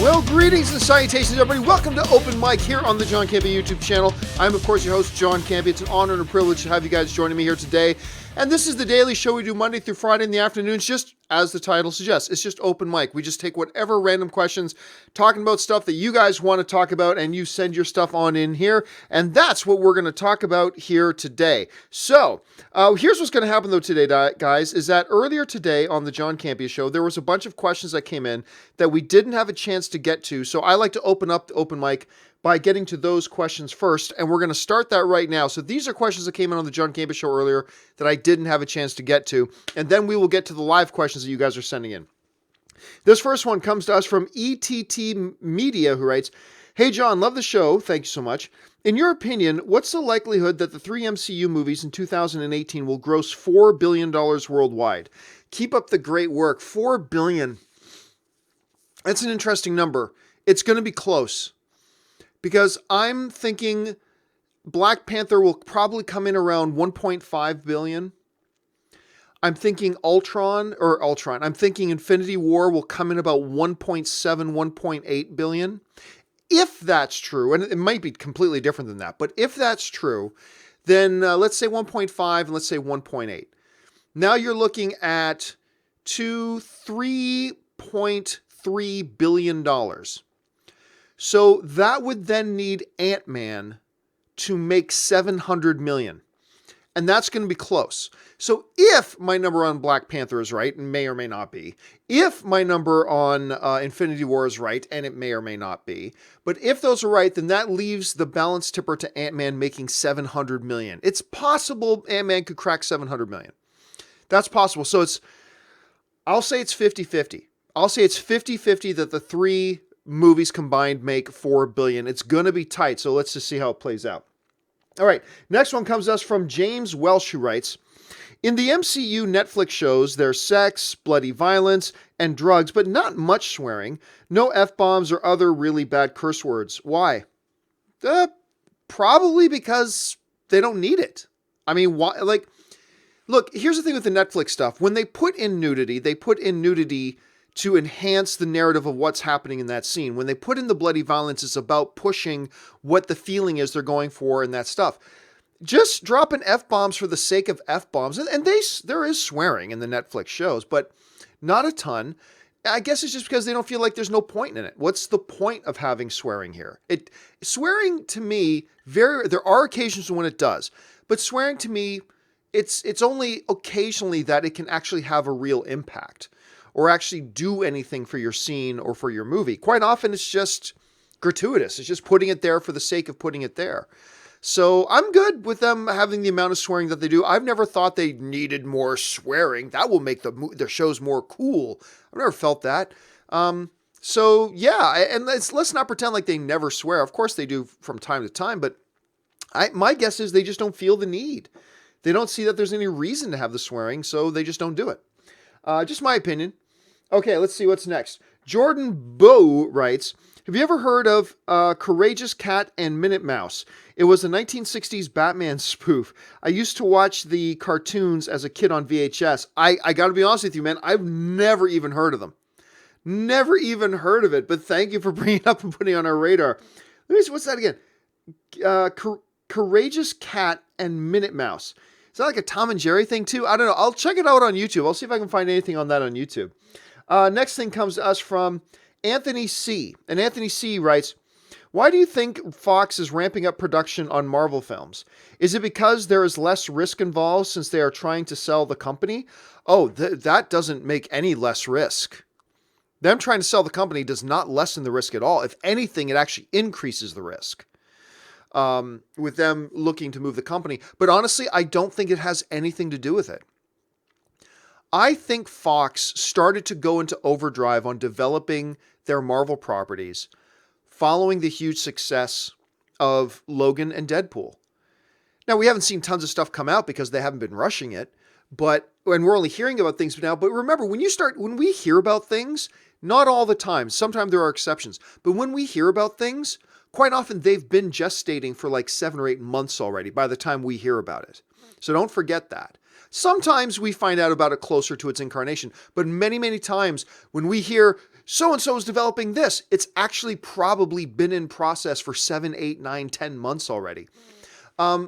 Well, greetings and salutations, everybody. Welcome to Open Mic here on the John Campea YouTube channel. I'm, of course, your host, John Campea. It's an honor and a privilege to have you guys joining me here today. And this is the daily show we do Monday through Friday in the afternoons, just as the title suggests. It's just open mic. We just take whatever random questions, talking about stuff that you guys want to talk about, and you send your stuff on in here. And that's what we're going to talk about here today. So, here's what's going to happen, though, today, guys, is that earlier today on the John Campea show, there was a bunch of questions that came in that we didn't have a chance to get to. So I like to open up the open mic by getting to those questions first, and we're going to start that right now. So these are questions that came in on the John Campea show earlier that I didn't have a chance to get to, and then we will get to the live questions that you guys are sending in. This first one comes to us from ETT Media, who writes, "Hey John, love the show. Thank you so much. In your opinion, what's the likelihood that the 3 MCU movies in 2018 will gross $4 billion worldwide? Keep up the great work." $4 billion. That's an interesting number. It's going to be close. Because I'm thinking Black Panther will probably come in around 1.5 billion. I'm thinking I'm thinking Infinity War will come in about 1.7, 1.8 billion. If that's true, and it might be completely different than that, but if that's true, then let's say 1.5 and let's say 1.8. Now you're looking at $3.3 billion. So that would then need Ant-Man to make 700 million. And that's going to be close. So if my number on Black Panther is right, and may or may not be, if my number on Infinity War is right, and it may or may not be, but if those are right, then that leaves the balance tipper to Ant-Man making 700 million. It's possible Ant-Man could crack 700 million. That's possible. So I'll say it's 50-50. I'll say it's 50-50 that the three movies combined make $4 billion. It's going to be tight, so let's just see how it plays out. All right, next one comes to us from James Welsh, who writes, "In the MCU Netflix shows, there's sex, bloody violence, and drugs, but not much swearing. No F-bombs or other really bad curse words. Why?" Probably because they don't need it. I mean, why? Like, look, here's the thing with the Netflix stuff. When they put in nudity, to enhance the narrative of what's happening in that scene. When they put in the bloody violence, it's about pushing what the feeling is they're going for and that stuff. Just dropping F-bombs for the sake of F-bombs, and there is swearing in the Netflix shows, but not a ton. I guess it's just because they don't feel like there's no point in it. What's the point of having swearing here? Swearing to me, there are occasions when it does, but swearing to me, it's only occasionally that it can actually have a real impact or actually do anything for your scene or for your movie. Quite often it's just gratuitous. It's just putting it there for the sake of putting it there. So I'm good with them having the amount of swearing that they do. I've never thought they needed more swearing. That will make their shows more cool. I've never felt that. So yeah, and let's not pretend like they never swear. Of course they do from time to time, but my guess is they just don't feel the need. They don't see that there's any reason to have the swearing, so they just don't do it. Just my opinion. Okay, let's see what's next. Jordan Bow writes, "Have you ever heard of Courageous Cat and Minute Mouse? It was a 1960s Batman spoof. I used to watch the cartoons as a kid on VHS. I got to be honest with you, man. I've never even heard of them. Never even heard of it, but thank you for bringing it up and putting it on our radar. Let me see, what's that again? Courageous Cat and Minute Mouse. Is that like a Tom and Jerry thing too? I don't know. I'll check it out on YouTube. I'll see if I can find anything on that on YouTube. Next thing comes to us from Anthony C. And Anthony C. writes, "Why do you think Fox is ramping up production on Marvel films? Is it because there is less risk involved since they are trying to sell the company?" Oh, that doesn't make any less risk. Them trying to sell the company does not lessen the risk at all. If anything, it actually increases the risk. With them looking to move the company. But honestly, I don't think it has anything to do with it. I think Fox started to go into overdrive on developing their Marvel properties following the huge success of Logan and Deadpool. Now, we haven't seen tons of stuff come out because they haven't been rushing it, and we're only hearing about things now. But remember, when we hear about things, not all the time, sometimes there are exceptions, but when we hear about things, quite often they've been gestating for like 7 or 8 months already by the time we hear about it. So don't forget that. Sometimes we find out about it closer to its incarnation, but many, many times when we hear so-and-so is developing this, it's actually probably been in process for 7, 8, 9, 10 months already.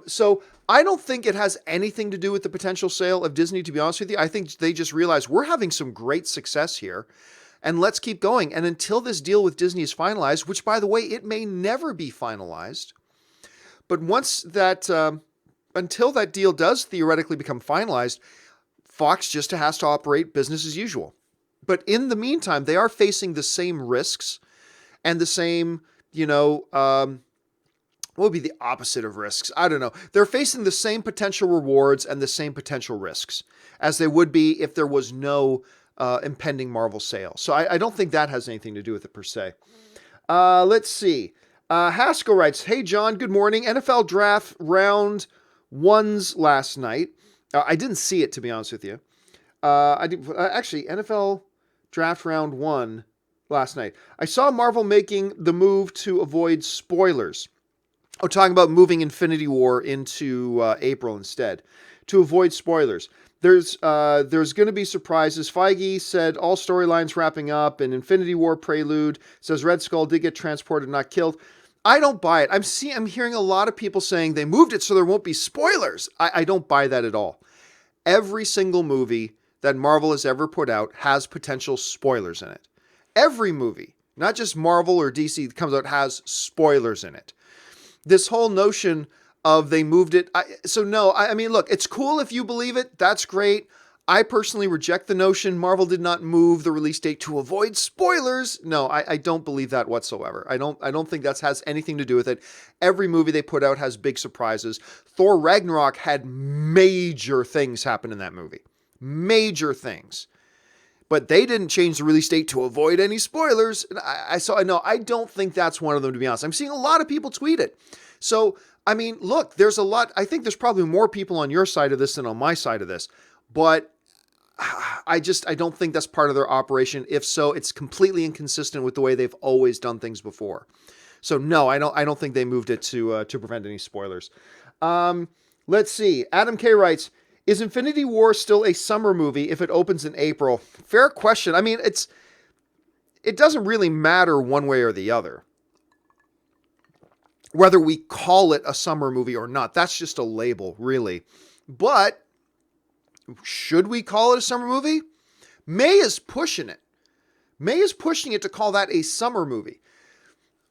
So I don't think it has anything to do with the potential sale of Disney, to be honest with you. I think they just realized we're having some great success here and let's keep going. And until this deal with Disney is finalized, which by the way, it may never be finalized, but once that, until that deal does theoretically become finalized, Fox just has to operate business as usual. But in the meantime, they are facing the same risks and the same, what would be the opposite of risks? I don't know. They're facing the same potential rewards and the same potential risks as they would be if there was no impending Marvel sale. So I don't think that has anything to do with it per se. Let's see. Haskell writes, "Hey John, good morning. NFL draft round ones last night. I didn't see it, to be honest with you. I did actually NFL draft round 1 last night. I saw Marvel making the move to avoid spoilers. Oh, talking about moving Infinity War into April instead to avoid spoilers. There's going to be surprises. Feige said all storylines wrapping up, and Infinity War prelude says Red Skull did get transported, not killed. I don't buy it. I'm hearing a lot of people saying they moved it so there won't be spoilers. I don't buy that at all. Every single movie that Marvel has ever put out has potential spoilers in it. Every movie, not just Marvel or DC that comes out, has spoilers in it. This whole notion of they moved it. I mean, look, it's cool if you believe it. That's great. I personally reject the notion Marvel did not move the release date to avoid spoilers. No, I don't believe that whatsoever. I don't think that has anything to do with it. Every movie they put out has big surprises. Thor Ragnarok had major things happen in that movie. Major things. But they didn't change the release date to avoid any spoilers. I don't think that's one of them, to be honest. I'm seeing a lot of people tweet it. So, I mean, look, I think there's probably more people on your side of this than on my side of this. But I don't think that's part of their operation. If so, it's completely inconsistent with the way they've always done things before. So no, I don't think they moved it to prevent any spoilers. Let's see. Adam K writes, "Is Infinity War still a summer movie if it opens in April?" Fair question. I mean, it doesn't really matter one way or the other, whether we call it a summer movie or not. That's just a label, really. But should we call it a summer movie? May is pushing it. May is pushing it to call that a summer movie.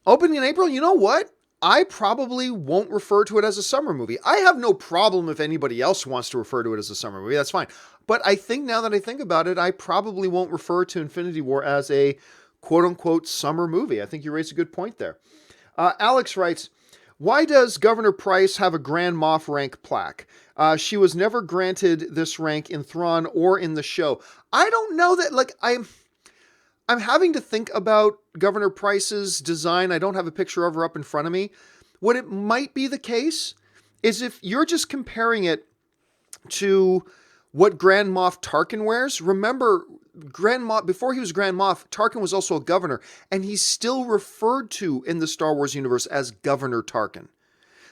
Opening in April, you know what? I probably won't refer to it as a summer movie. I have no problem if anybody else wants to refer to it as a summer movie. That's fine. But I think now that I think about it, I probably won't refer to Infinity War as a quote-unquote summer movie. I think you raised a good point there. Alex writes, "Why does Governor Price have a Grand Moff rank plaque? She was never granted this rank in Thrawn or in the show." I don't know that, I'm having to think about Governor Price's design. I don't have a picture of her up in front of me. What it might be the case is if you're just comparing it to what Grand Moff Tarkin wears. Remember, Grand Moff, before he was Grand Moff, Tarkin was also a governor, and he's still referred to in the Star Wars universe as Governor Tarkin.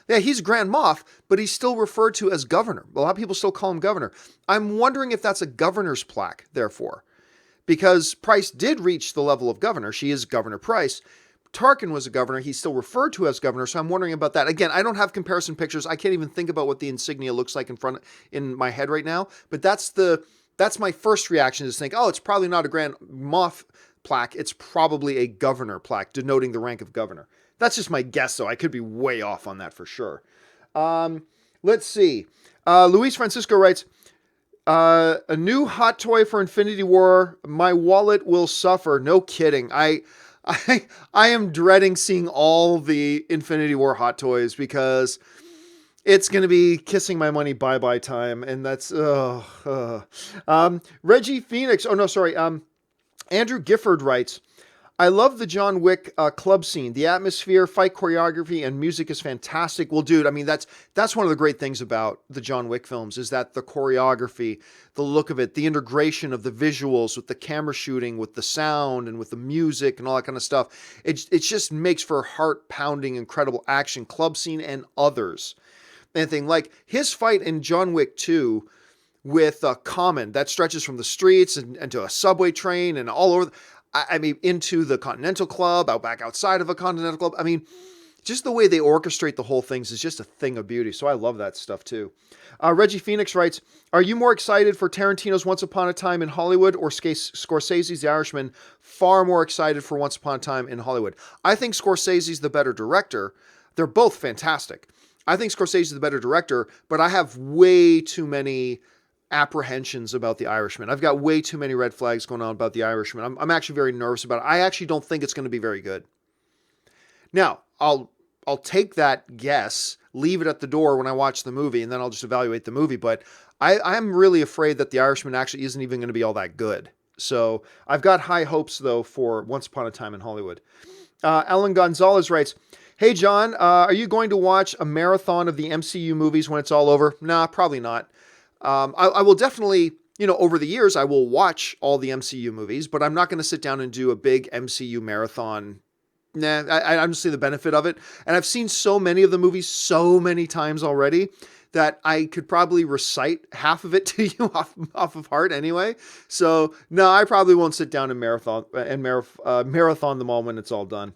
Yeah, he's Grand Moff, but he's still referred to as governor. A lot of people still call him governor. I'm wondering if that's a governor's plaque, therefore. Because Price did reach the level of governor. She is Governor Price. Tarkin was a governor. He's still referred to as governor, so I'm wondering about that. Again, I don't have comparison pictures. I can't even think about what the insignia looks like in my head right now. But that's my first reaction, is to think, oh, it's probably not a Grand Moff plaque. It's probably a governor plaque, denoting the rank of governor. That's just my guess, though. I could be way off on that for sure. Let's see. Luis Francisco writes, "A new hot toy for Infinity War. My wallet will suffer." No kidding. I am dreading seeing all the Infinity War hot toys because it's going to be kissing my money bye-bye time. And that's, Reggie Phoenix. Oh, no, sorry. Andrew Gifford writes, "I love the John Wick club scene. The atmosphere, fight choreography, and music is fantastic." Well, dude, I mean, that's one of the great things about the John Wick films, is that the choreography, the look of it, the integration of the visuals with the camera shooting, with the sound, and with the music and all that kind of stuff. It just makes for heart-pounding, incredible action. Club scene and others. Anything like his fight in John Wick 2 with Common that stretches from the streets and to a subway train and all over. I mean, into the Continental Club, out back outside of a Continental Club. I mean, just the way they orchestrate the whole things is just a thing of beauty. So I love that stuff too. Reggie Phoenix writes, are you more excited for Tarantino's Once Upon a Time in Hollywood or Scorsese's The Irishman? Far more excited for Once Upon a Time in Hollywood. I think Scorsese's the better director. They're both fantastic. I think Scorsese's the better director, but I have way too many apprehensions about The Irishman. I've got way too many red flags going on about The Irishman. I'm actually very nervous about it. I actually don't think it's going to be very good. Now, I'll take that guess, leave it at the door when I watch the movie, and then I'll just evaluate the movie. But I'm really afraid that The Irishman actually isn't even going to be all that good. So I've got high hopes, though, for Once Upon a Time in Hollywood. Ellen Gonzalez writes, hey, John, are you going to watch a marathon of the MCU movies when it's all over? Nah, probably not. I will definitely, over the years, I will watch all the MCU movies, but I'm not going to sit down and do a big MCU marathon. Nah, I don't see the benefit of it. And I've seen so many of the movies so many times already that I could probably recite half of it to you off of heart anyway. So no, I probably won't sit down and marathon them all when it's all done.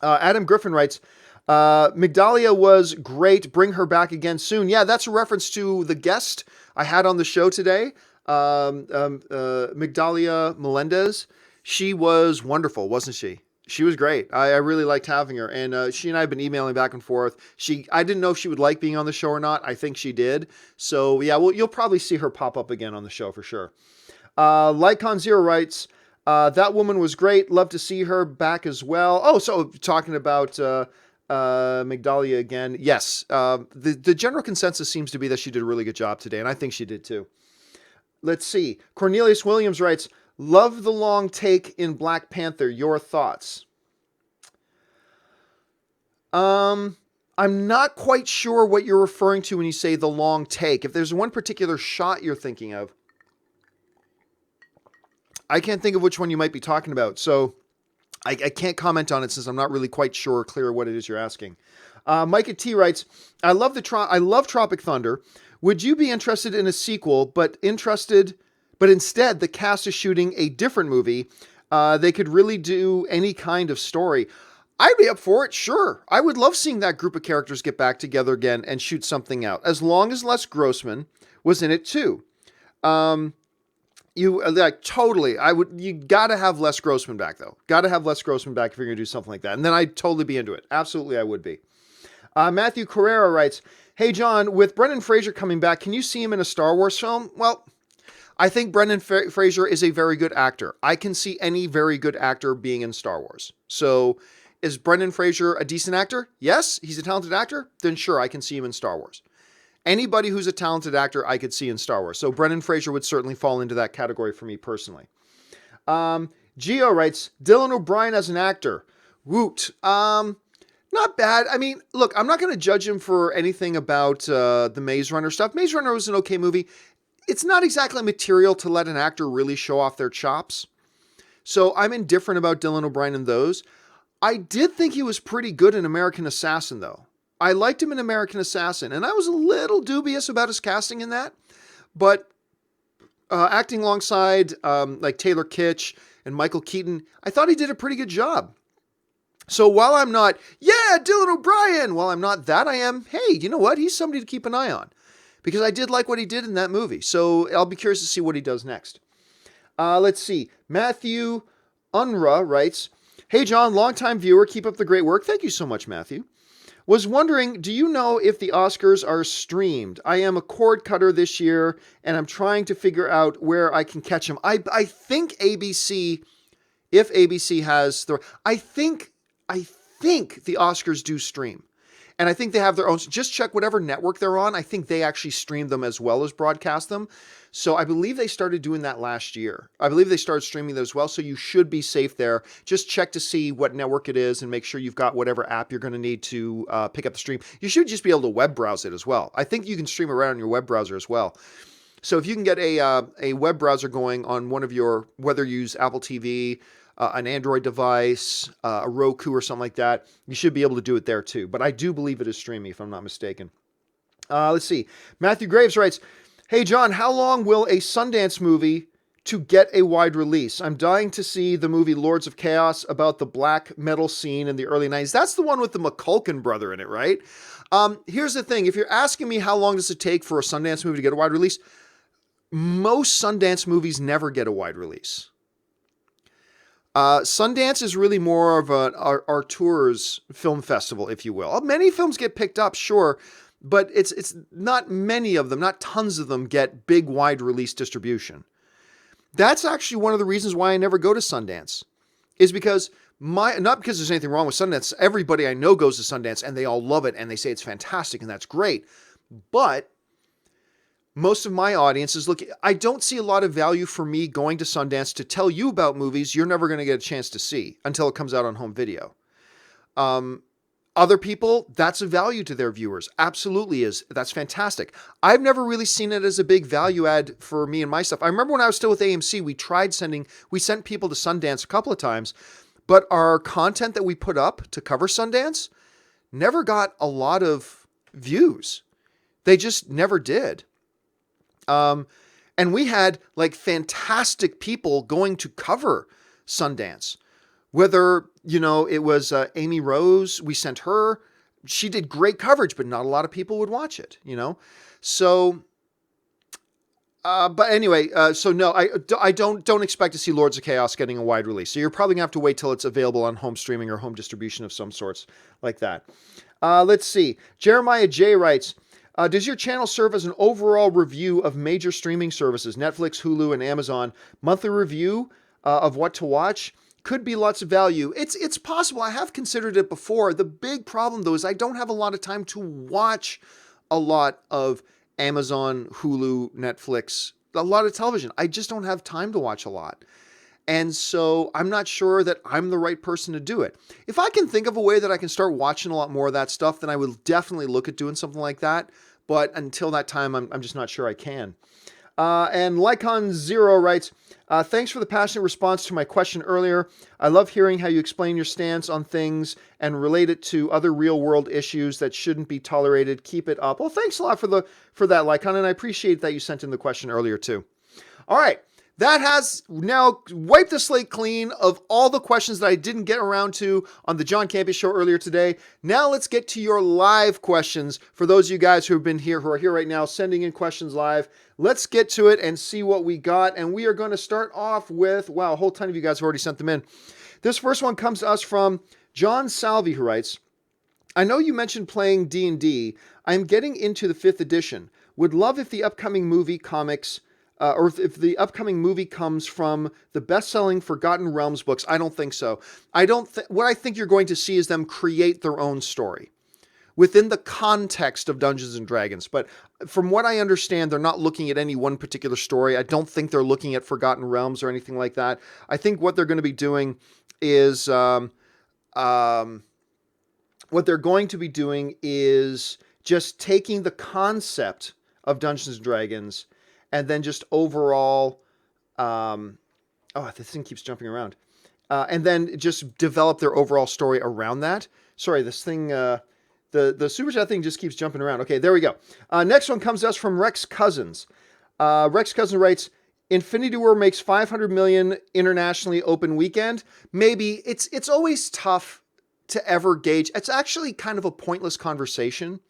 Adam Griffin writes, Migdalia was great. Bring her back again soon. Yeah, that's a reference to the guest I had on the show today. Migdalia Melendez. She was wonderful, wasn't she? She was great. I really liked having her. And she and I have been emailing back and forth. I didn't know if she would like being on the show or not. I think she did. So yeah, well, you'll probably see her pop up again on the show for sure. Lycon Zero writes, that woman was great. Love to see her back as well. Oh, so talking about Migdalia again. Yes. The general consensus seems to be that she did a really good job today. And I think she did too. Let's see. Cornelius Williams writes, love the long take in Black Panther. Your thoughts? I'm not quite sure what you're referring to when you say the long take. If there's one particular shot you're thinking of, I can't think of which one you might be talking about. So I can't comment on it since I'm not really quite sure or clear what it is you're asking. Micah T writes, I love Tropic Thunder. Would you be interested in a sequel, but instead the cast is shooting a different movie? They could really do any kind of story. I'd be up for it, sure. I would love seeing that group of characters get back together again and shoot something out, as long as Les Grossman was in it too. You gotta have Les Grossman back though. Gotta have Les Grossman back if you're gonna do something like that. And then I'd totally be into it. Absolutely, I would be. Matthew Carrera writes, hey John, with Brendan Fraser coming back, can you see him in a Star Wars film? Well, I think Brendan Fraser is a very good actor. I can see any very good actor being in Star Wars. So is Brendan Fraser a decent actor? Yes, he's a talented actor. Then sure, I can see him in Star Wars. Anybody who's a talented actor, I could see in Star Wars. So Brendan Fraser would certainly fall into that category for me personally. Gio writes, Dylan O'Brien as an actor. Woot. Not bad. I mean, look, I'm not going to judge him for anything about the Maze Runner stuff. Maze Runner was an okay movie. It's not exactly material to let an actor really show off their chops. So I'm indifferent about Dylan O'Brien in those. I did think he was pretty good in American Assassin, though. I liked him in American Assassin, and I was a little dubious about his casting in that. But acting alongside like Taylor Kitsch and Michael Keaton, I thought he did a pretty good job. So while I'm not, yeah, Dylan O'Brien, while I'm not that, I am, hey, you know what? He's somebody to keep an eye on. Because I did like what he did in that movie. So I'll be curious to see what he does next. Let's see. Matthew Unruh writes, hey, John, longtime viewer. Keep up the great work. Thank you so much, Matthew. Was wondering, do you know if the Oscars are streamed? I am a cord cutter this year, and I'm trying to figure out where I can catch them. I think ABC, if ABC has I think the Oscars do stream. And I think they have their own. Just check whatever network they're on. I think they actually stream them as well as broadcast them. So I believe they started doing that last year. I believe they started streaming them as well. So you should be safe there. Just check to see what network it is and make sure you've got whatever app you're going to need to pick up the stream. You should just be able to web browse it as well. I think you can stream it right on your web browser as well. So if you can get a web browser going on one of your, whether you use Apple TV, an Android device, a Roku or something like that, you should be able to do it there too. But I do believe it is streaming, if I'm not mistaken. Let's see. Matthew Graves writes, Hey, John, how long will a Sundance movie to get a wide release? I'm dying to see the movie Lords of Chaos about the black metal scene in the early 90s. That's the one with the McCulkin brother in it, right? Here's the thing. If you're asking me how long does it take for a Sundance movie to get a wide release, most Sundance movies never get a wide release. Sundance is really more of an Artur's film festival, if you will. Many films get picked up, sure, but it's not many of them, not tons of them get big wide release distribution. That's actually one of the reasons why I never go to Sundance, is because not because there's anything wrong with Sundance. Everybody I know goes to Sundance and they all love it and they say it's fantastic and that's great. But most of my audience is looking. I don't see a lot of value for me going to Sundance to tell you about movies you're never going to get a chance to see until it comes out on home video. Other people, that's a value to their viewers. Absolutely is. That's fantastic. I've never really seen it as a big value add for me and my stuff. I remember when I was still with AMC, we sent people to Sundance a couple of times, but our content that we put up to cover Sundance never got a lot of views. They just never did. And we had like fantastic people going to cover Sundance. Whether, it was Amy Rose, we sent her. She did great coverage, but not a lot of people would watch it, So, but anyway, so no, I don't expect to see Lords of Chaos getting a wide release. So you're probably gonna have to wait till it's available on home streaming or home distribution of some sorts like that. Let's see. Jeremiah J writes, does your channel serve as an overall review of major streaming services, Netflix, Hulu, and Amazon? Monthly review of what to watch? Could be lots of value. It's possible. I have considered it before. The big problem, though, is I don't have a lot of time to watch a lot of Amazon, Hulu, Netflix, a lot of television. I just don't have time to watch a lot. And so I'm not sure that I'm the right person to do it. If I can think of a way that I can start watching a lot more of that stuff, then I will definitely look at doing something like that. But until that time, I'm just not sure I can. And Lycon0 writes, thanks for the passionate response to my question earlier. I love hearing how you explain your stance on things and relate it to other real world issues that shouldn't be tolerated. Keep it up. Well, thanks a lot for that, Lycon, and I appreciate that you sent in the question earlier too. All right. That has now wiped the slate clean of all the questions that I didn't get around to on the John Campea show earlier today. Now let's get to your live questions. For those of you guys who are here right now, sending in questions live. Let's get to it and see what we got. And we are going to start off with, wow, a whole ton of you guys have already sent them in. This first one comes to us from John Salvi, who writes, I know you mentioned playing D&D. I'm getting into the 5th edition. Would love if the upcoming movie comics or if the upcoming movie comes from the best-selling Forgotten Realms books. I don't think so. What I think you're going to see is them create their own story within the context of Dungeons and Dragons. But from what I understand, they're not looking at any one particular story. I don't think they're looking at Forgotten Realms or anything like that. I think what they're going to be doing is just taking the concept of Dungeons and Dragons and then just overall, this thing keeps jumping around. And then just develop their overall story around that. Sorry, this thing, the Super Chat thing just keeps jumping around. Okay, there we go. Next one comes to us from Rex Cousins. Rex Cousins writes, Infinity War makes 500 million internationally open weekend. Maybe. It's always tough to ever gauge. It's actually kind of a pointless conversation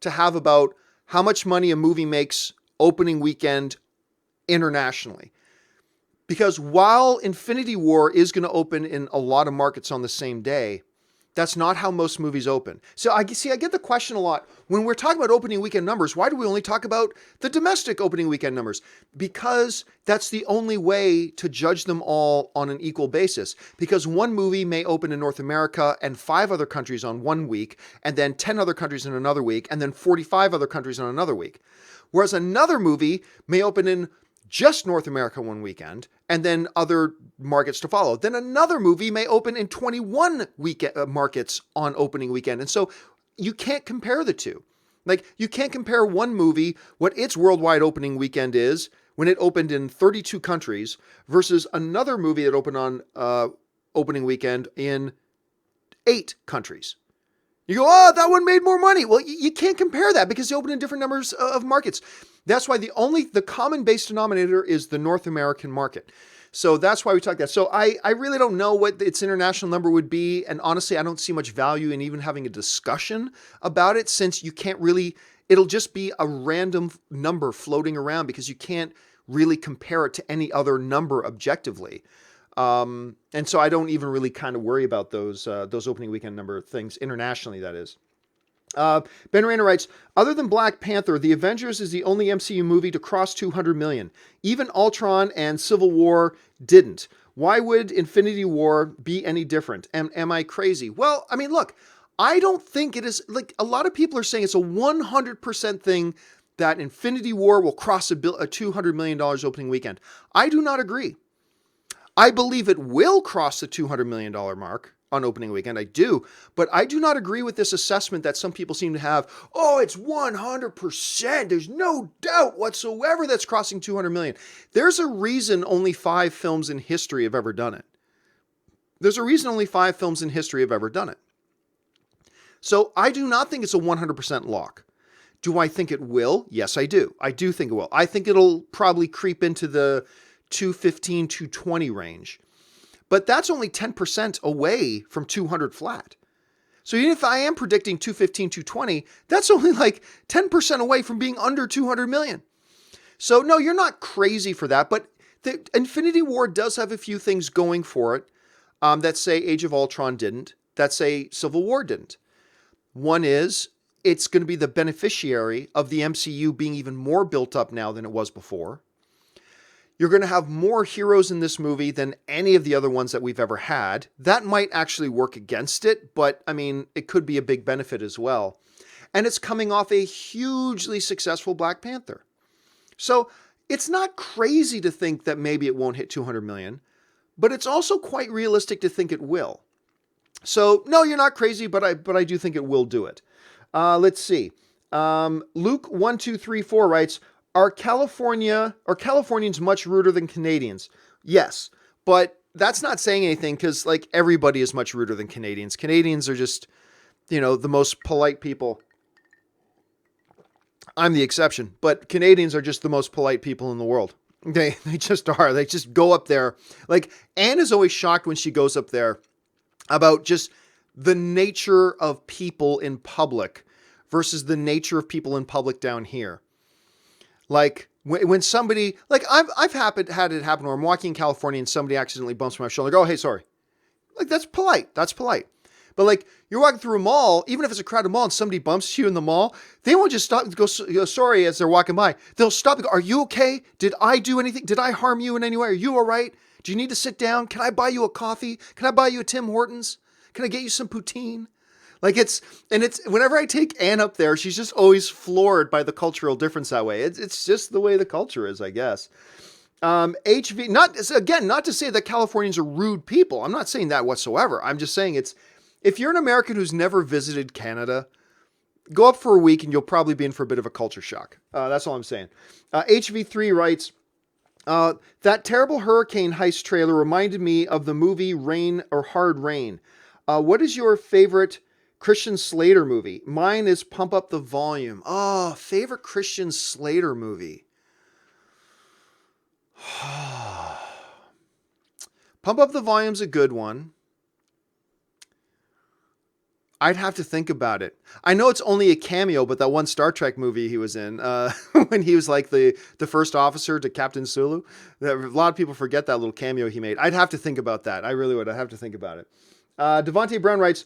to have about how much money a movie makes opening weekend internationally. Because while Infinity War is going to open in a lot of markets on the same day, that's not how most movies open. So I get the question a lot. When we're talking about opening weekend numbers, why do we only talk about the domestic opening weekend numbers? Because that's the only way to judge them all on an equal basis. Because one movie may open in North America and 5 other countries on one week, and then 10 other countries in another week, and then 45 other countries on another week. Whereas another movie may open in just North America one weekend, and then other markets to follow. Then another movie may open in 21 markets on opening weekend. And so you can't compare the two. Like, you can't compare one movie, what its worldwide opening weekend is, when it opened in 32 countries, versus another movie that opened on opening weekend in 8 countries. You go, oh, that one made more money. Well, you can't compare that because they open in different numbers of markets. That's why the common base denominator is the North American market. So that's why we talk that. So I really don't know what its international number would be. And honestly, I don't see much value in even having a discussion about it, since you can't really, it'll just be a random number floating around because you can't really compare it to any other number objectively. And so I don't even really kind of worry about those opening weekend number things internationally, that is. Ben Rayner writes, other than Black Panther, The Avengers is the only MCU movie to cross 200 million. Even Ultron and Civil War didn't. Why would Infinity War be any different? Am I crazy? Well, I mean, look, I don't think it is. Like, a lot of people are saying it's a 100% thing that Infinity War will cross a $200 million opening weekend. I do not agree. I believe it will cross the $200 million mark on opening weekend. I do. But I do not agree with this assessment that some people seem to have. Oh, it's 100%. There's no doubt whatsoever that's crossing 200 million. There's a reason only 5 films in history have ever done it. There's a reason only 5 films in history have ever done it. So I do not think it's a 100% lock. Do I think it will? Yes, I do. I do think it will. I think it'll probably creep into the 215, 220 range. But that's only 10% away from 200 flat. So even if I am predicting 215, 220, that's only like 10% away from being under 200 million. So no, you're not crazy for that. But the Infinity War does have a few things going for it that say Age of Ultron didn't, that say Civil War didn't. One is it's going to be the beneficiary of the MCU being even more built up now than it was before. You're going to have more heroes in this movie than any of the other ones that we've ever had. That might actually work against it, but I mean, it could be a big benefit as well. And it's coming off a hugely successful Black Panther. So it's not crazy to think that maybe it won't hit 200 million, but it's also quite realistic to think it will. So no, you're not crazy, but I do think it will do it. Let's see. Luke1234 writes, Are Californians much ruder than Canadians? Yes, but that's not saying anything because like everybody is much ruder than Canadians. Canadians are just, the most polite people. I'm the exception, but Canadians are just the most polite people in the world. They just are. They just go up there. Like Anne is always shocked when she goes up there about just the nature of people in public versus the nature of people in public down here. Like when somebody, like I've had it happen where I'm walking in California and somebody accidentally bumps my shoulder. I go, oh, hey, sorry. Like that's polite. That's polite. But like you're walking through a mall, even if it's a crowded mall and somebody bumps you in the mall, they won't just stop and go sorry as they're walking by. They'll stop and go, are you okay? Did I do anything? Did I harm you in any way? Are you all right? Do you need to sit down? Can I buy you a coffee? Can I buy you a Tim Hortons? Can I get you some poutine? Like it's whenever I take Anne up there, she's just always floored by the cultural difference that way. It's just the way the culture is, I guess. HV, not to say that Californians are rude people. I'm not saying that whatsoever. I'm just saying if you're an American who's never visited Canada, go up for a week and you'll probably be in for a bit of a culture shock. That's all I'm saying. HV3 writes, that terrible hurricane heist trailer reminded me of the movie Rain or Hard Rain. What is your favorite Christian Slater movie? Mine is Pump Up the Volume. Oh, favorite Christian Slater movie. Pump Up the Volume's a good one. I'd have to think about it. I know it's only a cameo, but that one Star Trek movie he was in, when he was like the first officer to Captain Sulu, a lot of people forget that little cameo he made. I'd have to think about that. I really would. I'd have to think about it. Devontae Brown writes,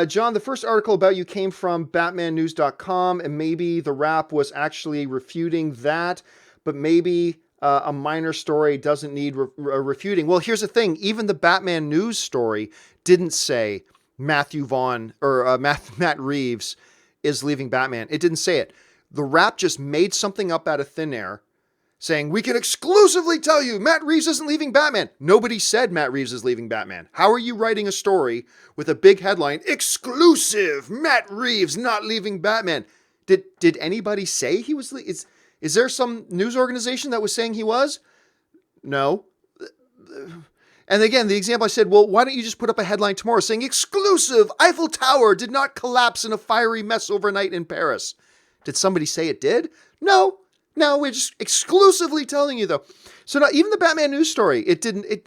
John, the first article about you came from BatmanNews.com, and maybe the Wrap was actually refuting that, but maybe a minor story doesn't need refuting. Well, here's the thing. Even the Batman News story didn't say Matthew Vaughn or Matt Reeves is leaving Batman. It didn't say it. The Wrap just made something up out of thin air saying, we can exclusively tell you Matt Reeves isn't leaving Batman. Nobody said Matt Reeves is leaving Batman. How are you writing a story with a big headline, exclusive, Matt Reeves not leaving Batman? Did anybody say he was? Is there some news organization that was saying he was? No. And again, the example I said, well, why don't you just put up a headline tomorrow saying exclusive, Eiffel Tower did not collapse in a fiery mess overnight in Paris. Did somebody say it did? No. No, we're just exclusively telling you though. So now even the Batman news story,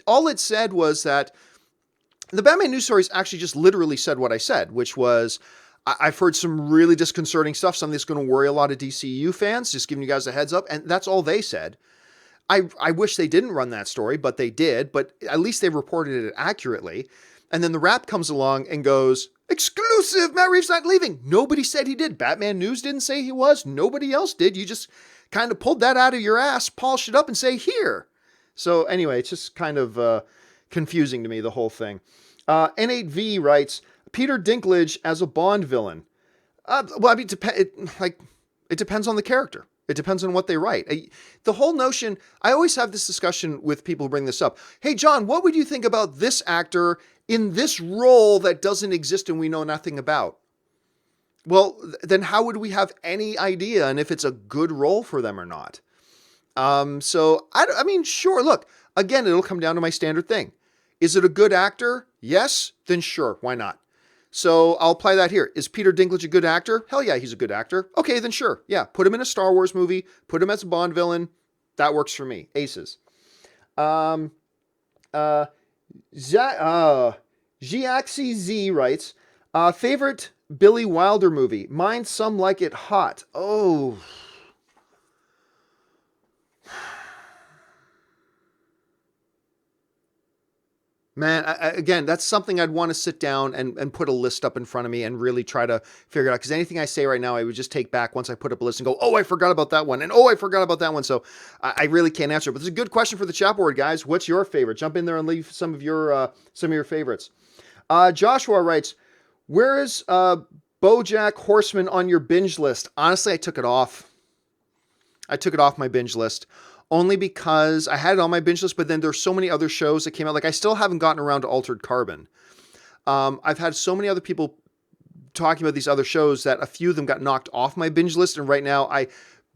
all it said was that the Batman news stories actually just literally said what I said, which was I've heard some really disconcerting stuff, something that's going to worry a lot of DCU fans, just giving you guys a heads up. And that's all they said. I wish they didn't run that story, but they did. But at least they reported it accurately. And then the Wrap comes along and goes, exclusive, Matt Reeves not leaving. Nobody said he did. Batman News didn't say he was. Nobody else did. You just kind of pulled that out of your ass, polish it up and say, here. So anyway, it's just kind of confusing to me, the whole thing. N8V writes, Peter Dinklage as a Bond villain. Well, I mean, it depends on the character. It depends on what they write. The whole notion, I always have this discussion with people who bring this up. Hey, John, what would you think about this actor in this role that doesn't exist and we know nothing about? Well, then how would we have any idea and if it's a good role for them or not? So, I mean, sure, look, again, it'll come down to my standard thing. Is it a good actor? Yes, then sure, why not? So I'll apply that here. Is Peter Dinklage a good actor? Hell yeah, he's a good actor. Okay, then sure. Yeah, put him in a Star Wars movie. Put him as a Bond villain. That works for me. Aces. Giaxi Z writes, favorite Billy Wilder movie? Mine, Some Like It Hot. Oh. Man, again, that's something I'd want to sit down and put a list up in front of me and really try to figure it out. Because anything I say right now, I would just take back once I put up a list and go, oh, I forgot about that one. And oh, I forgot about that one. So I really can't answer it. But it's a good question for the chat board, guys. What's your favorite? Jump in there and leave some of your favorites. Joshua writes, where is BoJack Horseman on your binge list? Honestly, I took it off. I took it off my binge list. Only because I had it on my binge list, but then there's so many other shows that came out. Like I still haven't gotten around to Altered Carbon. I've had so many other people talking about these other shows that a few of them got knocked off my binge list. And right now,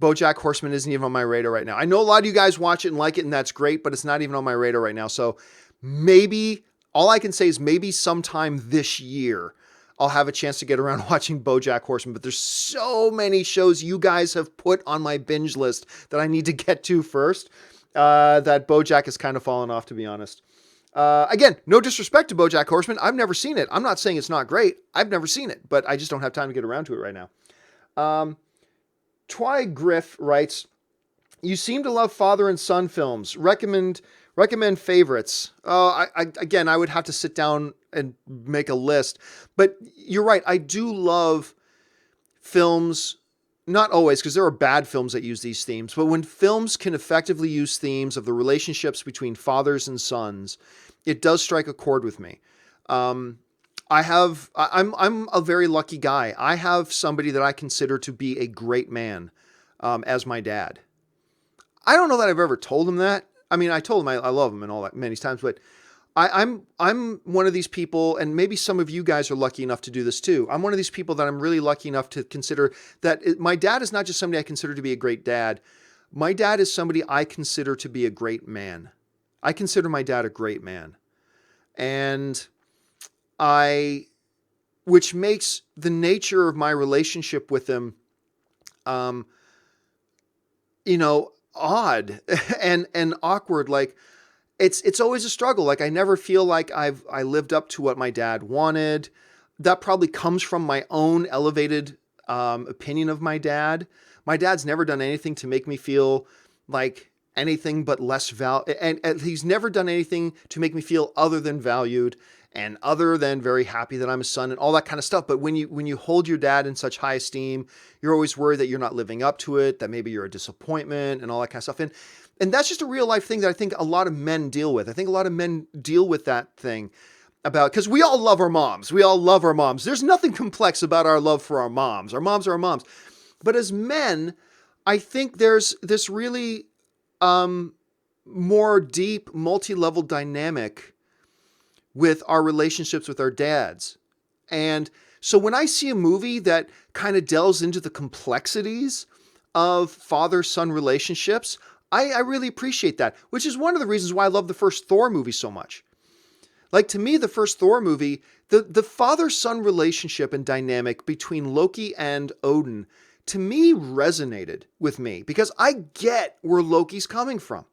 BoJack Horseman isn't even on my radar right now. I know a lot of you guys watch it and like it, and that's great, but it's not even on my radar right now. So maybe, all I can say is maybe sometime this year, I'll have a chance to get around watching BoJack Horseman, but there's so many shows you guys have put on my binge list that I need to get to first, that BoJack has kind of fallen off, to be honest. Again, no disrespect to BoJack Horseman. I've never seen it. I'm not saying it's not great. I've never seen it, but I just don't have time to get around to it right now. Twy Griff writes, you seem to love father and son films. Recommend favorites. Again, I would have to sit down and make a list, but you're right. I do love films, not always, because there are bad films that use these themes, but when films can effectively use themes of the relationships between fathers and sons, it does strike a chord with me. I'm a very lucky guy. I have somebody that I consider to be a great man, as my dad. I don't know that I've ever told him that. I mean, I told him I love him and all that many times, but I'm one of these people, and maybe some of you guys are lucky enough to do this too. I'm one of these people that I'm really lucky enough to consider that my dad is not just somebody I consider to be a great dad. My dad is somebody I consider to be a great man. I consider my dad a great man. And which makes the nature of my relationship with him, odd and awkward. Like it's always a struggle. Like I never feel like I lived up to what my dad wanted. That probably comes from my own elevated opinion of my dad. My dad's never done anything to make me feel like anything but less and he's never done anything to make me feel other than valued and other than very happy that I'm a son and all that kind of stuff. But when you hold your dad in such high esteem, you're always worried that you're not living up to it, that maybe you're a disappointment and all that kind of stuff. And that's just a real life thing that I think a lot of men deal with. I think a lot of men deal with that thing because we all love our moms. We all love our moms. There's nothing complex about our love for our moms. Our moms are our moms. But as men, I think there's this really more deep, multi-level dynamic with our relationships with our dads. And so when I see a movie that kind of delves into the complexities of father-son relationships, I really appreciate that, which is one of the reasons why I love the first Thor movie so much. Like, to me, the first Thor movie, the father-son relationship and dynamic between Loki and Odin, to me, resonated with me because I get where Loki's coming from.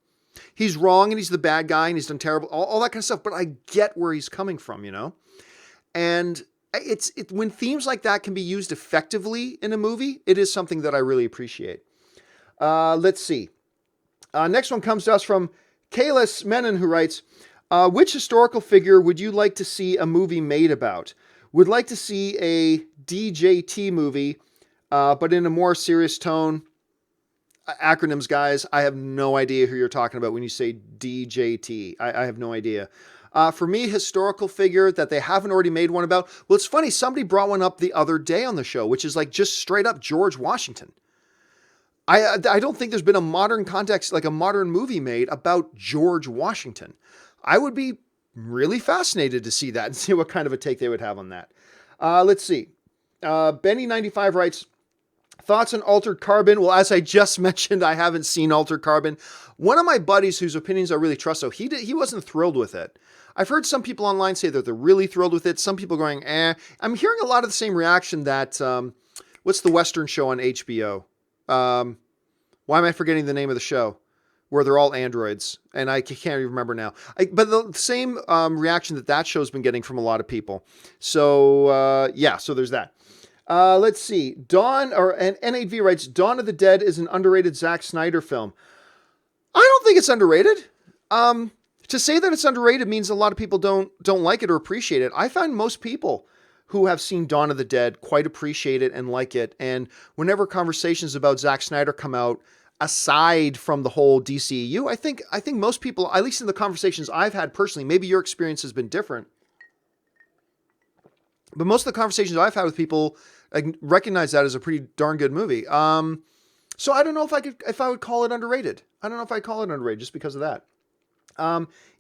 He's wrong and he's the bad guy and he's done terrible, all that kind of stuff, but I get where he's coming from, you know? And it's when themes like that can be used effectively in a movie, it is something that I really appreciate. Let's see. Next one comes to us from Kalis Menon, who writes, which historical figure would you like to see a movie made about? Would like to see a DJT movie, but in a more serious tone. Acronyms, guys. I have no idea who you're talking about when you say DJT. I have no idea. For me, historical figure that they haven't already made one about. Well, it's funny. Somebody brought one up the other day on the show, which is like just straight up George Washington. I don't think there's been a modern context, like a modern movie made about George Washington. I would be really fascinated to see that and see what kind of a take they would have on that. Let's see. Benny95 writes, thoughts on Altered Carbon? Well, as I just mentioned, I haven't seen Altered Carbon. One of my buddies whose opinions I really trust, though, he wasn't thrilled with it. I've heard some people online say that they're really thrilled with it. Some people going, eh. I'm hearing a lot of the same reaction that, what's the Western show on HBO? Why am I forgetting the name of the show? Where they're all androids, and I can't even remember now. But the same reaction that show's been getting from a lot of people. So, yeah, so there's that. Let's see. NAV writes, Dawn of the Dead is an underrated Zack Snyder film. I don't think it's underrated. To say that it's underrated means a lot of people don't like it or appreciate it. I find most people who have seen Dawn of the Dead quite appreciate it and like it. And whenever conversations about Zack Snyder come out, aside from the whole DCEU, I think most people, at least in the conversations I've had personally, maybe your experience has been different, but most of the conversations I've had with people recognize that as a pretty darn good movie. So I don't know if I would call it underrated. I don't know if I'd call it underrated just because of that.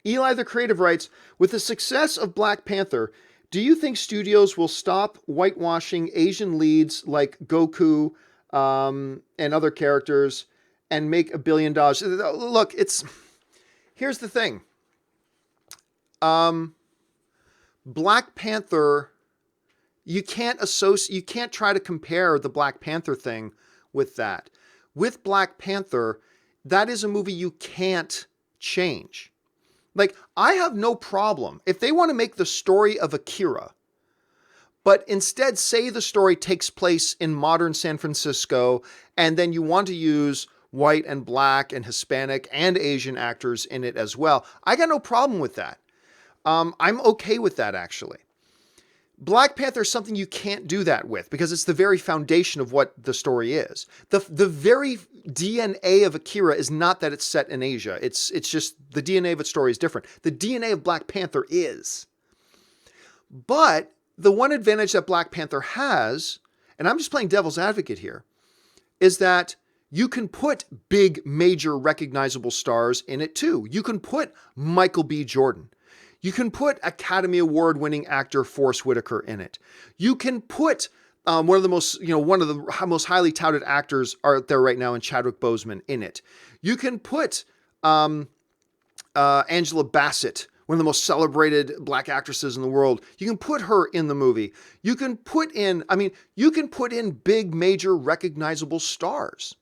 Eli the Creative writes, with the success of Black Panther, do you think studios will stop whitewashing Asian leads like Goku and other characters and make $1 billion? Look, here's the thing. Black Panther, you can't try to compare the Black Panther thing with that. With Black Panther, that is a movie you can't change. Like, I have no problem if they want to make the story of Akira, but instead say the story takes place in modern San Francisco, and then you want to use white and black and Hispanic and Asian actors in it as well. I got no problem with that. I'm okay with that, actually. Black Panther is something you can't do that with because it's the very foundation of what the story is. The very DNA of Akira is not that it's set in Asia. It's just the DNA of its story is different. The DNA of Black Panther is. But the one advantage that Black Panther has, and I'm just playing devil's advocate here, is that you can put big, major, recognizable stars in it too. You can put Michael B. Jordan. You can put Academy Award-winning actor Forrest Whitaker in it. You can put one of the most highly touted actors out there right now in Chadwick Boseman in it. You can put Angela Bassett, one of the most celebrated black actresses in the world. You can put her in the movie. You can put in big, major, recognizable stars.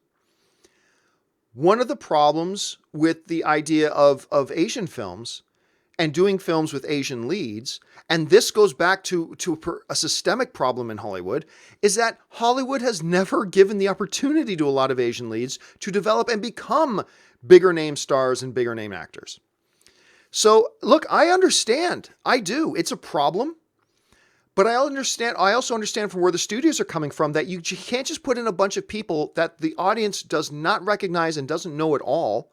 One of the problems with the idea of Asian films and doing films with Asian leads, and this goes back to a systemic problem in Hollywood, is that Hollywood has never given the opportunity to a lot of Asian leads to develop and become bigger name stars and bigger name actors. So look, I understand. I do. It's a problem. But I also understand from where the studios are coming from that you can't just put in a bunch of people that the audience does not recognize and doesn't know at all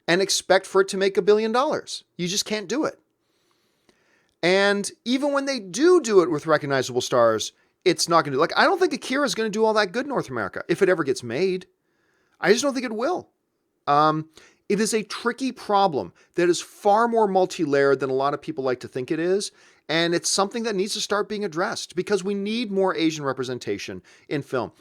and expect for it to make $1 billion. You just can't do it. And even when they do it with recognizable stars, it's not going to do. Like, I don't think Akira is going to do all that good in North America if it ever gets made. I just don't think it will. It is a tricky problem that is far more multi-layered than a lot of people like to think it is. And it's something that needs to start being addressed because we need more Asian representation in film.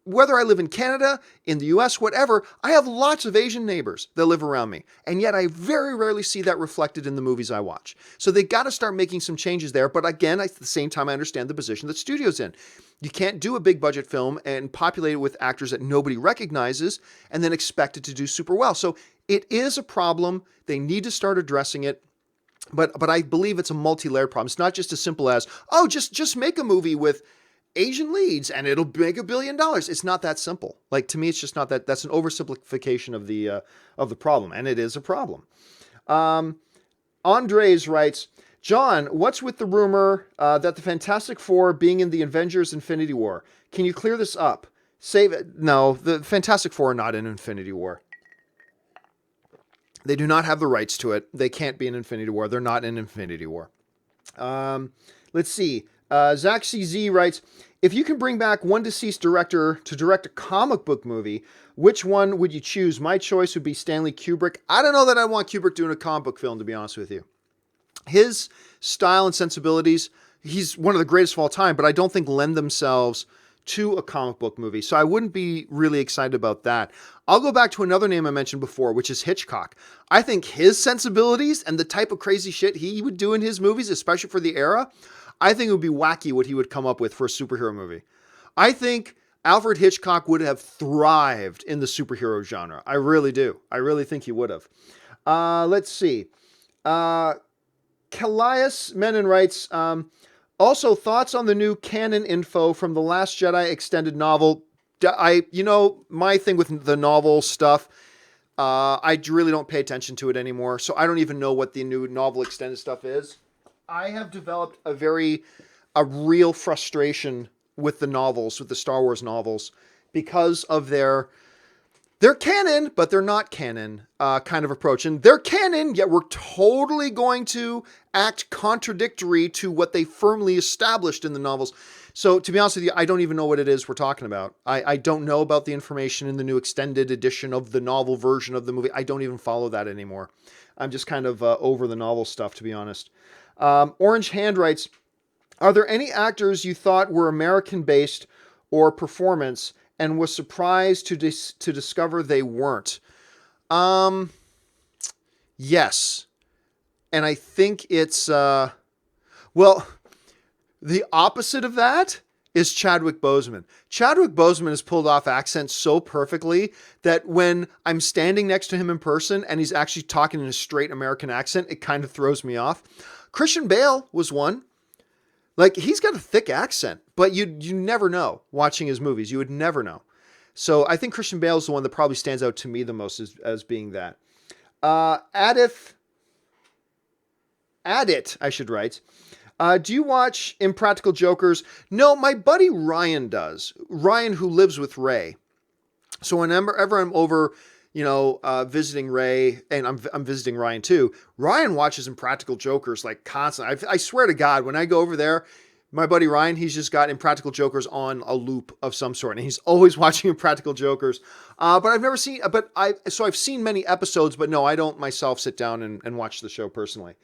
whether I live in Canada, in the US, whatever, I have lots of Asian neighbors that live around me. And yet I very rarely see that reflected in the movies I watch. So they got to start making some changes there. But again, at the same time, I understand the position that studio's in. You can't do a big budget film and populate it with actors that nobody recognizes and then expect it to do super well. So it is a problem. They need to start addressing it. But I believe it's a multi-layered problem. It's not just as simple as, oh, just make a movie with Asian leads and it'll make $1 billion. It's not that simple. Like, to me, it's just not that. That's an oversimplification of the problem, and it is a problem. Andres writes, John, what's with the rumor that the Fantastic Four being in the Avengers Infinity War? Can you clear this up? Save it. No, the Fantastic Four are not in Infinity War. They do not have the rights to it. They can't be in Infinity War. They're not in Infinity War. Let's see. Zach CZ writes, if you can bring back one deceased director to direct a comic book movie, which one would you choose? My choice would be Stanley Kubrick. I don't know that I want Kubrick doing a comic book film, to be honest with you. His style and sensibilities, he's one of the greatest of all time, but I don't think lend themselves to a comic book movie. So I wouldn't be really excited about that. I'll go back to another name I mentioned before, which is Hitchcock. I think his sensibilities and the type of crazy shit he would do in his movies, especially for the era, I think it would be wacky what he would come up with for a superhero movie. I think Alfred Hitchcock would have thrived in the superhero genre. I really do. I really think he would have. Let's see. Callias Menon writes, also, thoughts on the new canon info from The Last Jedi extended novel. My thing with the novel stuff, I really don't pay attention to it anymore. So I don't even know what the new novel extended stuff is. I have developed a real frustration with the novels, with the Star Wars novels, because of their canon, but they're not canon kind of approach. And they're canon, yet we're totally going to act contradictory to what they firmly established in the novels. So to be honest with you, I don't even know what it is we're talking about. I don't know about the information in the new extended edition of the novel version of the movie. I don't even follow that anymore. I'm just kind of over the novel stuff, to be honest. Orange Hand writes, are there any actors you thought were American-based or performance and was surprised to discover they weren't? Yes. And I think it's, the opposite of that is Chadwick Boseman. Chadwick Boseman has pulled off accents so perfectly that when I'm standing next to him in person and he's actually talking in a straight American accent, it kind of throws me off. Christian Bale was one. Like, he's got a thick accent, but you never know watching his movies. You would never know. So I think Christian Bale is the one that probably stands out to me the most as being that. Adit, I should write. Do you watch Impractical Jokers? No, my buddy Ryan does. Ryan, who lives with Ray. So whenever I'm over, visiting Ray, and I'm visiting Ryan too, Ryan watches Impractical Jokers like constantly. I swear to God, when I go over there, my buddy Ryan, he's just got Impractical Jokers on a loop of some sort, and he's always watching Impractical Jokers. But I've never seen, I've seen many episodes, but no, I don't myself sit down and watch the show personally.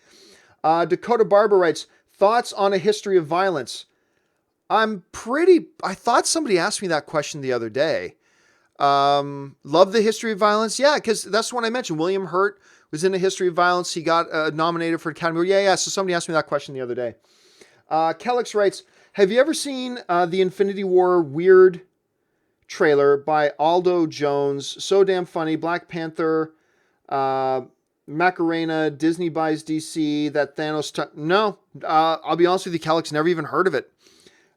Dakota Barber writes, thoughts on A History of Violence? I thought somebody asked me that question the other day. Love The History of Violence? Yeah, because that's the one I mentioned. William Hurt was in A History of Violence. He got nominated for Academy Award. Yeah. So somebody asked me that question the other day. Kellix writes, have you ever seen the Infinity War Weird trailer by Aldo Jones? So damn funny. Black Panther, Macarena, Disney buys DC, that Thanos... No, I'll be honest with you, Kellix, never even heard of it.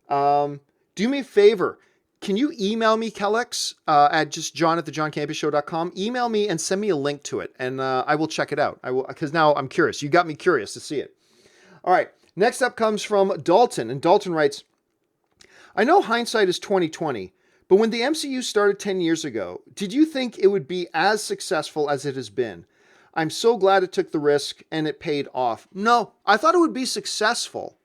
Do me a favor. Can you email me, Kellix, at just john@thejohncampeashow.com? Email me and send me a link to it, and I will check it out. I will, because now I'm curious. You got me curious to see it. All right. Next up comes from Dalton, and Dalton writes, I know hindsight is 20/20, but when the MCU started 10 years ago, did you think it would be as successful as it has been? I'm so glad it took the risk and it paid off. No, I thought it would be successful.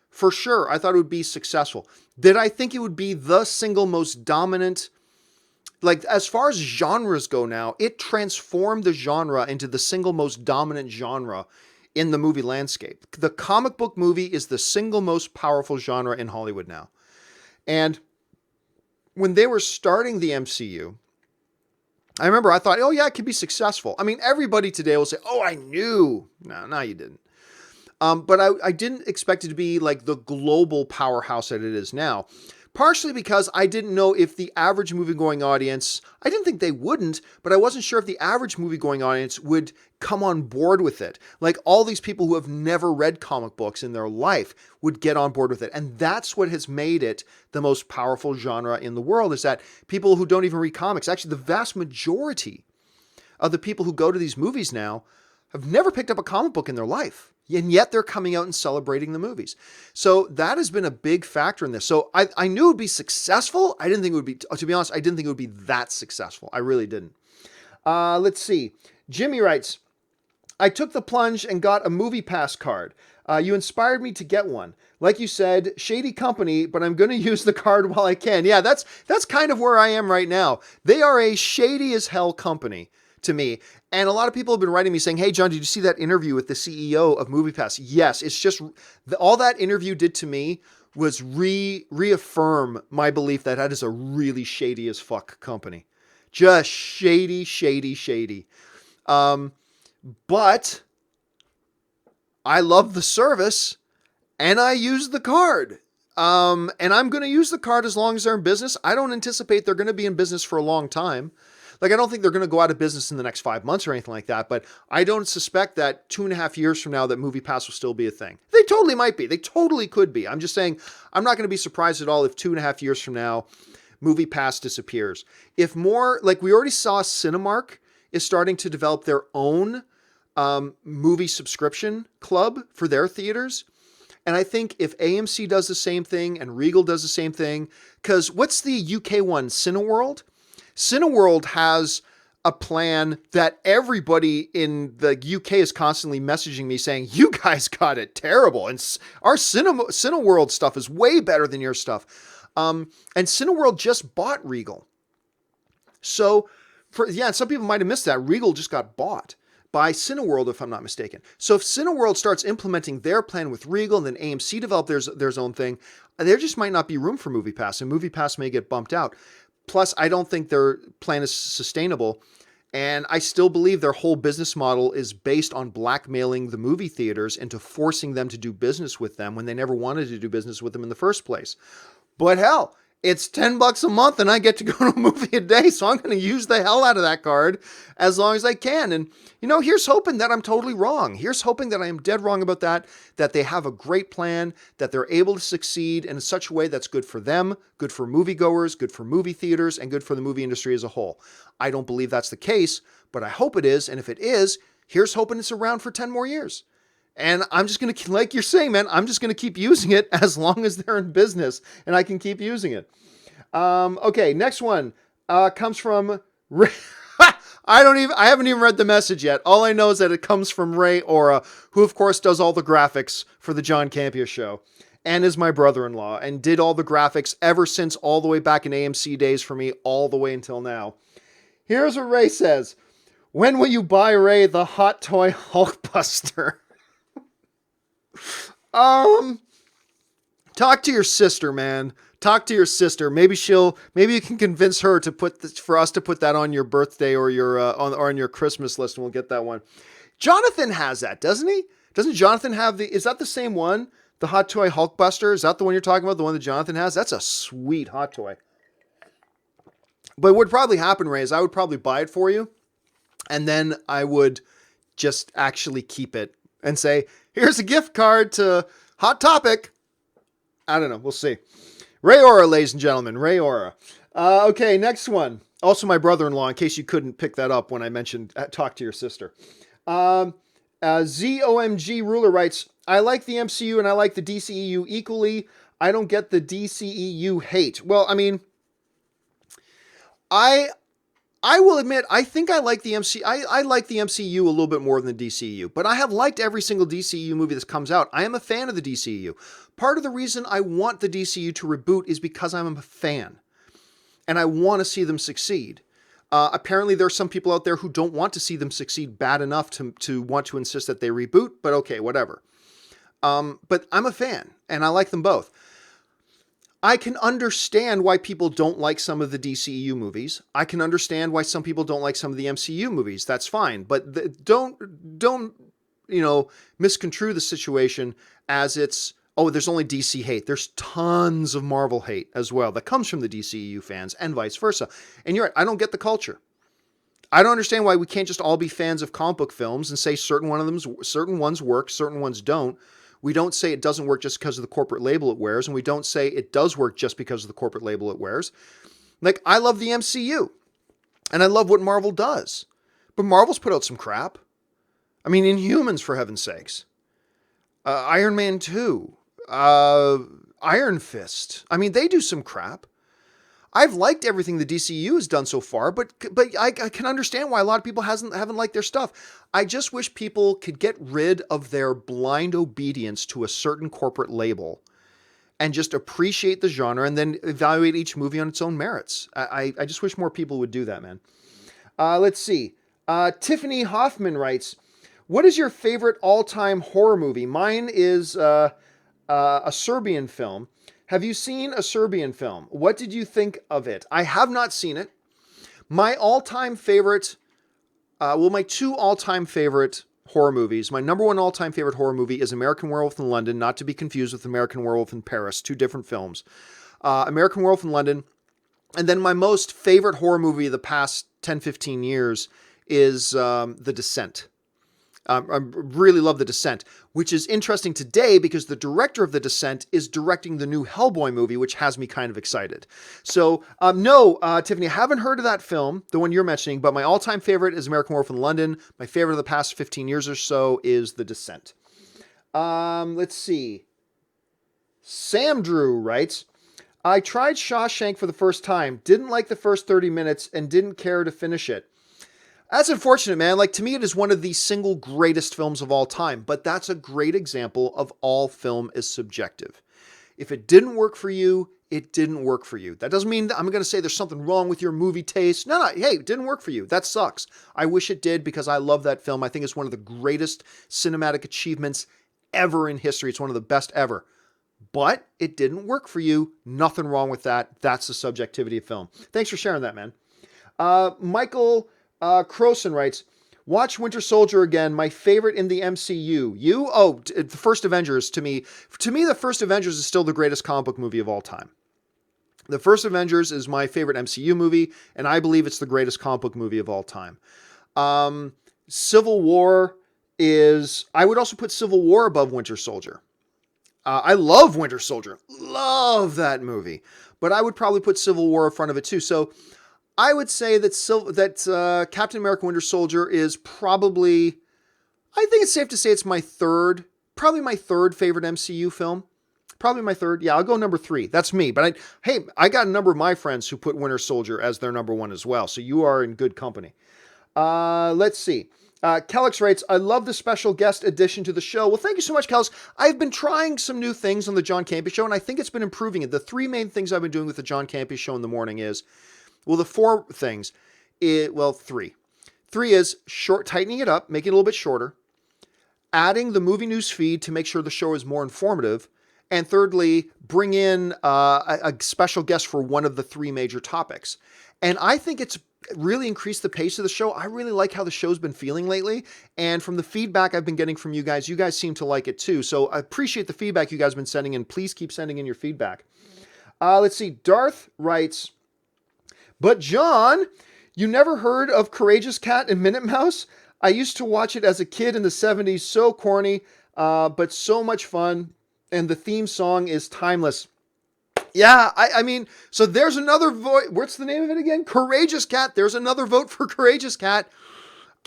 For sure, I thought it would be successful. Did I think it would be the single most dominant? Like, as far as genres go now, it transformed the genre into the single most dominant genre in the movie landscape. The comic book movie is the single most powerful genre in Hollywood now. And when they were starting the MCU, I remember I thought, oh yeah, it could be successful. I mean, everybody today will say, oh, I knew. No, you didn't. But I didn't expect it to be like the global powerhouse that it is now. Partially because I didn't know if the average movie-going audience, I didn't think they wouldn't, but I wasn't sure if the average movie-going audience would come on board with it. Like all these people who have never read comic books in their life would get on board with it. And that's what has made it the most powerful genre in the world, is that people who don't even read comics, actually the vast majority of the people who go to these movies now have never picked up a comic book in their life. And yet they're coming out and celebrating the movies. So that has been a big factor in this. So I knew it would be successful. I didn't think it would be, to be honest, I didn't think it would be that successful. I really didn't. Let's see. Jimmy writes, I took the plunge and got a movie pass card. You inspired me to get one. Like you said, shady company, but I'm going to use the card while I can. Yeah, that's kind of where I am right now. They are a shady as hell company to me. And a lot of people have been writing me saying, hey, John, did you see that interview with the CEO of MoviePass? Yes, it's just all that interview did to me was reaffirm my belief that is a really shady as fuck company. Just shady, shady, shady. But I love the service and I use the card. And I'm going to use the card as long as they're in business. I don't anticipate they're going to be in business for a long time. Like, I don't think they're going to go out of business in the next 5 months or anything like that, but I don't suspect that 2.5 years from now that MoviePass will still be a thing. They totally might be. They totally could be. I'm just saying, I'm not going to be surprised at all if 2.5 years from now, MoviePass disappears. If more, like we already saw Cinemark is starting to develop their own movie subscription club for their theaters. And I think if AMC does the same thing and Regal does the same thing, because what's the UK one, Cineworld? Cineworld has a plan that everybody in the UK is constantly messaging me saying, you guys got it terrible. And our Cineworld stuff is way better than your stuff. And Cineworld just bought Regal. So, some people might have missed that. Regal just got bought by Cineworld, if I'm not mistaken. So if Cineworld starts implementing their plan with Regal and then AMC develop their own thing, there just might not be room for MoviePass, and MoviePass may get bumped out. Plus, I don't think their plan is sustainable. And I still believe their whole business model is based on blackmailing the movie theaters into forcing them to do business with them when they never wanted to do business with them in the first place. But hell, it's $10 a month and I get to go to a movie a day. So I'm going to use the hell out of that card as long as I can. And, here's hoping that I'm totally wrong. Here's hoping that I am dead wrong about that they have a great plan, that they're able to succeed in such a way that's good for them, good for moviegoers, good for movie theaters, and good for the movie industry as a whole. I don't believe that's the case, but I hope it is. And if it is, here's hoping it's around for 10 more years. And I'm just going to, like you're saying, man, I'm just going to keep using it as long as they're in business and I can keep using it. Okay, next one comes from Ray. I haven't even read the message yet. All I know is that it comes from Ray Ora, who of course does all the graphics for the John Campea show and is my brother-in-law and did all the graphics ever since all the way back in AMC days for me all the way until now. Here's what Ray says. When will you buy Ray the Hot Toy Hulkbuster? Talk to your sister, man. Talk to your sister. Maybe you can convince her to for us to put that on your birthday or your on your Christmas list, and we'll get that one. Jonathan has that, doesn't he? Doesn't Jonathan have is that the same one? The Hot Toy Hulkbuster? Is that the one you're talking about? The one that Jonathan has? That's a sweet hot toy. But what would probably happen, Ray, is I would probably buy it for you, and then I would just actually keep it and say, here's a gift card to Hot Topic. I don't know. We'll see. Ray Ora, ladies and gentlemen. Ray Ora. Okay, next one. Also my brother-in-law, in case you couldn't pick that up when I mentioned talk to your sister. ZOMG Ruler writes, I like the MCU and I like the DCEU equally. I don't get the DCEU hate. Well, I mean, I will admit, I think I like the MCU. I like the MCU a little bit more than the DCEU, but I have liked every single DCEU movie that comes out. I am a fan of the DCEU. Part of the reason I want the DCEU to reboot is because I'm a fan and I want to see them succeed. Apparently there are some people out there who don't want to see them succeed bad enough to want to insist that they reboot, but okay, whatever. But I'm a fan and I like them both. I can understand why people don't like some of the DCEU movies. I can understand why some people don't like some of the MCU movies. That's fine. But don't misconstrue the situation as it's, oh, there's only DC hate. There's tons of Marvel hate as well that comes from the DCEU fans and vice versa. And you're right, I don't get the culture. I don't understand why we can't just all be fans of comic book films and say certain ones work, certain ones don't. We don't say it doesn't work just because of the corporate label it wears, and we don't say it does work just because of the corporate label it wears. Like, I love the MCU, and I love what Marvel does. But Marvel's put out some crap. I mean, Inhumans, for heaven's sakes. Iron Man 2. Iron Fist. I mean, they do some crap. I've liked everything the DCU has done so far, but I can understand why a lot of people haven't liked their stuff. I just wish people could get rid of their blind obedience to a certain corporate label and just appreciate the genre and then evaluate each movie on its own merits. I just wish more people would do that, man. Let's see. Tiffany Hoffman writes, what is your favorite all-time horror movie? Mine is a Serbian film. Have you seen a Serbian film? What did you think of it? I have not seen it. My all-time favorite, my two all-time favorite horror movies, my number one all-time favorite horror movie is American Werewolf in London, not to be confused with American Werewolf in Paris, two different films. American Werewolf in London. And then my most favorite horror movie of the past 10, 15 years is The Descent. I really love The Descent, which is interesting today because the director of The Descent is directing the new Hellboy movie, which has me kind of excited. So, no, Tiffany, I haven't heard of that film, the one you're mentioning, but my all-time favorite is American Werewolf in London. My favorite of the past 15 years or so is The Descent. Let's see. Sam Drew writes, I tried Shawshank for the first time, didn't like the first 30 minutes, and didn't care to finish it. That's unfortunate, man. Like, to me, it is one of the single greatest films of all time, but that's a great example of all film is subjective. If it didn't work for you, it didn't work for you. That doesn't mean that I'm going to say there's something wrong with your movie taste. No, hey, it didn't work for you. That sucks. I wish it did because I love that film. I think it's one of the greatest cinematic achievements ever in history. It's one of the best ever. But it didn't work for you. Nothing wrong with that. That's the subjectivity of film. Thanks for sharing that, man. Michael Croson writes, watch Winter Soldier again, my favorite in the MCU. You? Oh, the first Avengers to me, the first Avengers is still the greatest comic book movie of all time. The first Avengers is my favorite MCU movie, and I believe it's the greatest comic book movie of all time. Civil War is, I would also put Civil War above Winter Soldier. I love Winter Soldier. Love that movie. But I would probably put Civil War in front of it too. So I would say that Captain America Winter Soldier is probably, I think it's safe to say it's probably my third favorite MCU film. Probably my third. Yeah, I'll go number 3. That's me. But I got a number of my friends who put Winter Soldier as their number 1 as well. So you are in good company. Let's see. Kellix writes, I love the special guest addition to the show. Well, thank you so much, Kellix. I've been trying some new things on the John Campea Show, and I think it's been improving it. The 3 main things I've been doing with the John Campea Show in the morning is, well, the 4 things, 3. 3 is tightening it up, making it a little bit shorter, adding the movie news feed to make sure the show is more informative, and thirdly, bring in a special guest for one of the 3 major topics. And I think it's really increased the pace of the show. I really like how the show's been feeling lately. And from the feedback I've been getting from you guys seem to like it too. So I appreciate the feedback you guys have been sending in. Please keep sending in your feedback. Let's see. Darth writes, but John, you never heard of Courageous Cat and Minute Mouse? I used to watch it as a kid in the 70s. So corny, but so much fun. And the theme song is timeless. Yeah, I mean, so there's another vote. What's the name of it again? Courageous Cat. There's another vote for Courageous Cat.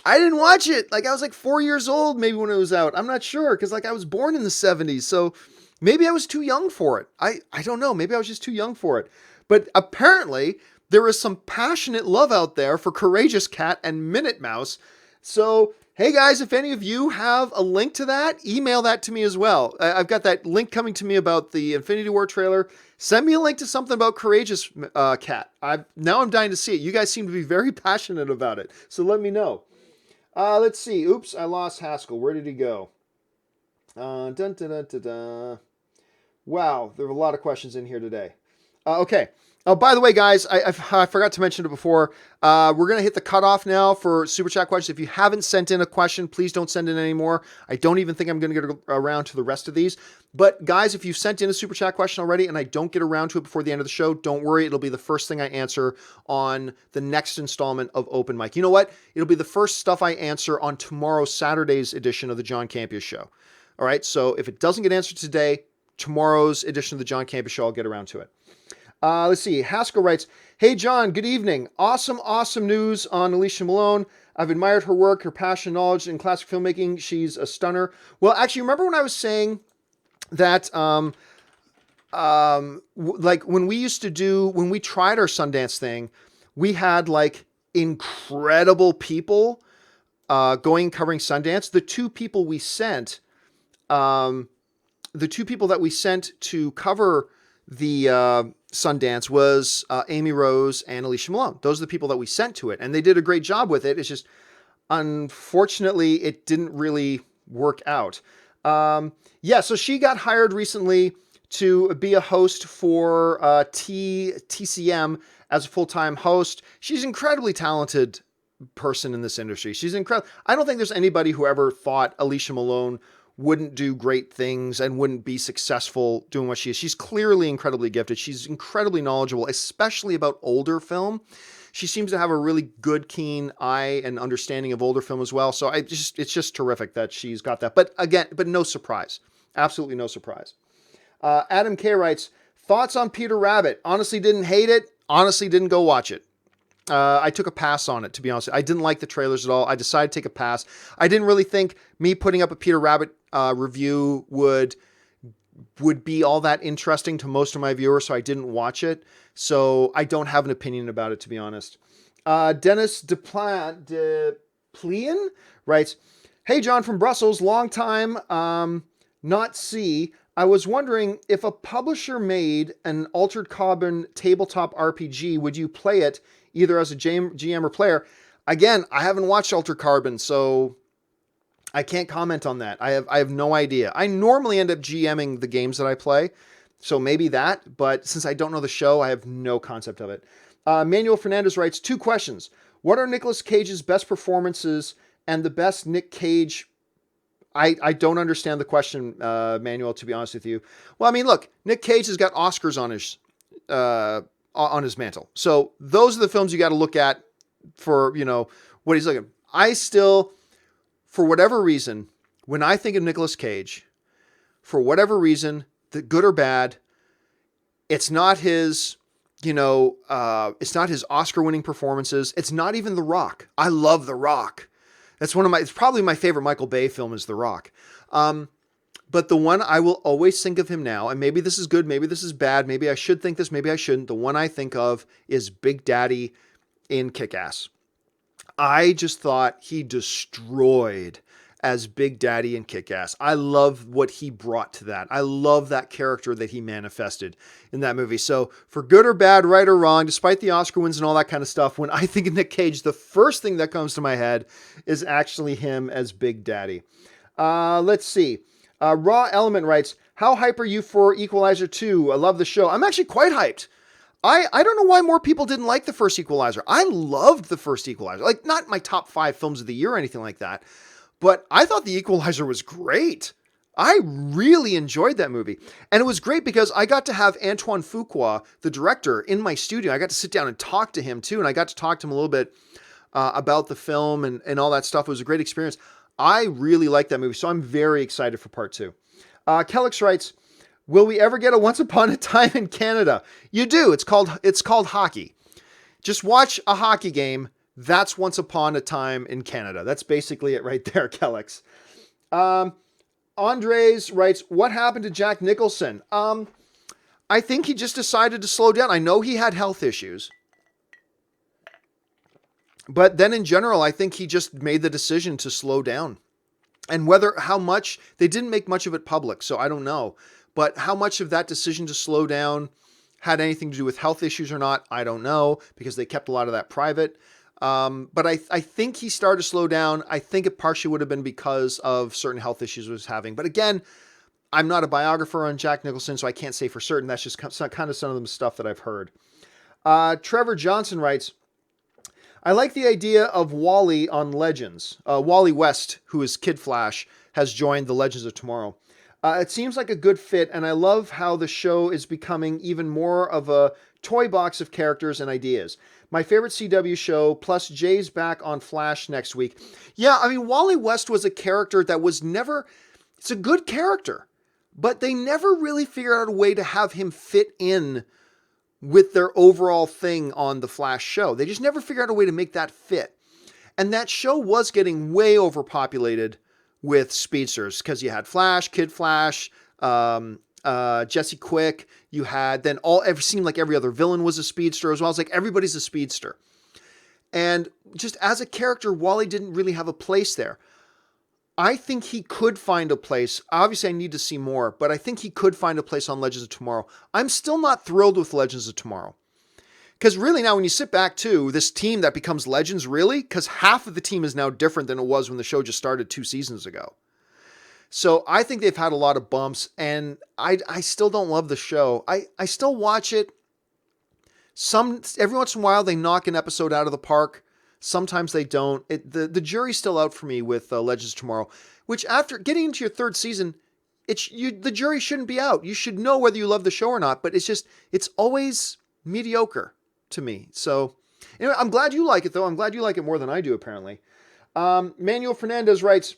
I didn't watch it. I was 4 years old maybe when it was out. I'm not sure because I was born in the 70s. So maybe I was too young for it. I don't know. Maybe I was just too young for it. But apparently there is some passionate love out there for Courageous Cat and Minute Mouse. So, hey guys, if any of you have a link to that, email that to me as well. I've got that link coming to me about the Infinity War trailer. Send me a link to something about Courageous Cat. Now I'm dying to see it. You guys seem to be very passionate about it. So let me know. Let's see. Oops, I lost Haskell. Where did he go? Wow, there were a lot of questions in here today. Okay. Oh, by the way, guys, I forgot to mention it before. We're going to hit the cutoff now for Super Chat questions. If you haven't sent in a question, please don't send in anymore. I don't even think I'm going to get around to the rest of these. But, guys, if you've sent in a Super Chat question already and I don't get around to it before the end of the show, don't worry. It'll be the first thing I answer on the next installment of Open Mic. You know what? It'll be the first stuff I answer on tomorrow's Saturday's edition of the John Campea Show. All right? So if it doesn't get answered today, tomorrow's edition of the John Campea Show, I'll get around to it. Let's see. Haskell writes, "Hey, John, good evening. Awesome news on Alicia Malone. I've admired her work, her passion, knowledge in classic filmmaking. She's a stunner." Well, actually, remember when I was saying that, like when we tried our Sundance thing, we had like incredible people covering Sundance. The two people that we sent to cover the Sundance was Amy Rose and Alicia Malone. Those are the people that we sent to it, and they did a great job with it. It's just, unfortunately, it didn't really work out. So she got hired recently to be a host for TCM as a full-time host. She's an incredibly talented person in this industry. She's incredible. I don't think there's anybody who ever thought Alicia Malone wouldn't do great things and wouldn't be successful doing what she is. She's clearly incredibly gifted. She's incredibly knowledgeable, especially about older film. She seems to have a really good, keen eye and understanding of older film as well. So it's just terrific that she's got that. But no surprise. Absolutely no surprise. Adam K writes, "Thoughts on Peter Rabbit? Honestly didn't hate it. Honestly didn't go watch it. I took a pass on it, to be honest. I didn't like the trailers at all. I decided to take a pass. I didn't really think me putting up a Peter Rabbit review would be all that interesting to most of my viewers, so I didn't watch it. So I don't have an opinion about it, to be honest." Dennis Deplean writes, "Hey, John from Brussels, long time not see. I was wondering if a publisher made an Altered Carbon tabletop RPG, would you play it either as a GM or player?" Again, I haven't watched Altered Carbon, so I can't comment on that. I have no idea. I normally end up GMing the games that I play, so maybe that, but since I don't know the show, I have no concept of it. Manuel Fernandez writes, 2 questions. What are Nicolas Cage's best performances and the best Nick Cage? I don't understand the question, Manuel, to be honest with you. Well, I mean, look, Nick Cage has got Oscars on his mantle. So those are the films you got to look at for, what he's looking. I still, for whatever reason, when I think of Nicolas Cage, for whatever reason, the good or bad, it's not his, it's not his Oscar-winning performances. It's not even The Rock. I love The Rock. It's probably my favorite Michael Bay film is The Rock. But the one I will always think of him now, and maybe this is good, maybe this is bad, maybe I should think this, maybe I shouldn't. The one I think of is Big Daddy in Kick-Ass. I just thought he destroyed as Big Daddy in Kick-Ass. I love what he brought to that. I love that character that he manifested in that movie. So for good or bad, right or wrong, despite the Oscar wins and all that kind of stuff, when I think of Nick Cage, the first thing that comes to my head is actually him as Big Daddy. Let's see. Raw Element writes, "How hype are you for Equalizer 2? I love the show." I'm actually quite hyped. I don't know why more people didn't like the first Equalizer. I loved the first Equalizer. Like, not my top 5 films of the year or anything like that, but I thought The Equalizer was great. I really enjoyed that movie. And it was great because I got to have Antoine Fuqua, the director, in my studio. I got to sit down and talk to him too. And I got to talk to him a little bit about the film and all that stuff. It was a great experience. I really liked that movie. So I'm very excited for part 2. Kellix writes, "Will we ever get a Once Upon a Time in Canada?" You do. It's called hockey. Just watch a hockey game. That's Once Upon a Time in Canada. That's basically it right there, Kellix. Andres writes, "What happened to Jack Nicholson?" I think he just decided to slow down. I know he had health issues. But then in general, I think he just made the decision to slow down. And how much, they didn't make much of it public, so I don't know. But how much of that decision to slow down had anything to do with health issues or not, I don't know, because they kept a lot of that private. But I think he started to slow down. I think it partially would have been because of certain health issues he was having. But again, I'm not a biographer on Jack Nicholson, so I can't say for certain. That's just kind of some of the stuff that I've heard. Trevor Johnson writes, I like the idea of Wally on Legends. Wally West, who is Kid Flash, has joined the Legends of Tomorrow. It seems like a good fit, and I love how the show is becoming even more of a toy box of characters and ideas. My favorite CW show, plus Jay's back on Flash next week. Yeah, I mean, Wally West was a character that was never... It's a good character, but they never really figured out a way to have him fit in with their overall thing on the Flash show. They just never figured out a way to make that fit. And that show was getting way overpopulated with speedsters, because you had Flash, Kid Flash, Jesse Quick. You had then it seemed like every other villain was a speedster as well. It's like everybody's a speedster. And just as a character, Wally didn't really have a place there. I think he could find a place. Obviously, I need to see more, but I think he could find a place on Legends of Tomorrow. I'm still not thrilled with Legends of Tomorrow. Because really now, when you sit back to this team that becomes Legends, really, because half of the team is now different than it was when the show just started 2 seasons ago. So I think they've had a lot of bumps, and I still don't love the show. I still watch it. Every once in a while, they knock an episode out of the park. Sometimes they don't. The jury's still out for me with Legends of Tomorrow, which after getting into your 3rd season, the jury shouldn't be out. You should know whether you love the show or not, but it's always mediocre to me. So anyway, I'm glad you like it, though. I'm glad you like it more than I do, apparently. Manuel Fernandez writes,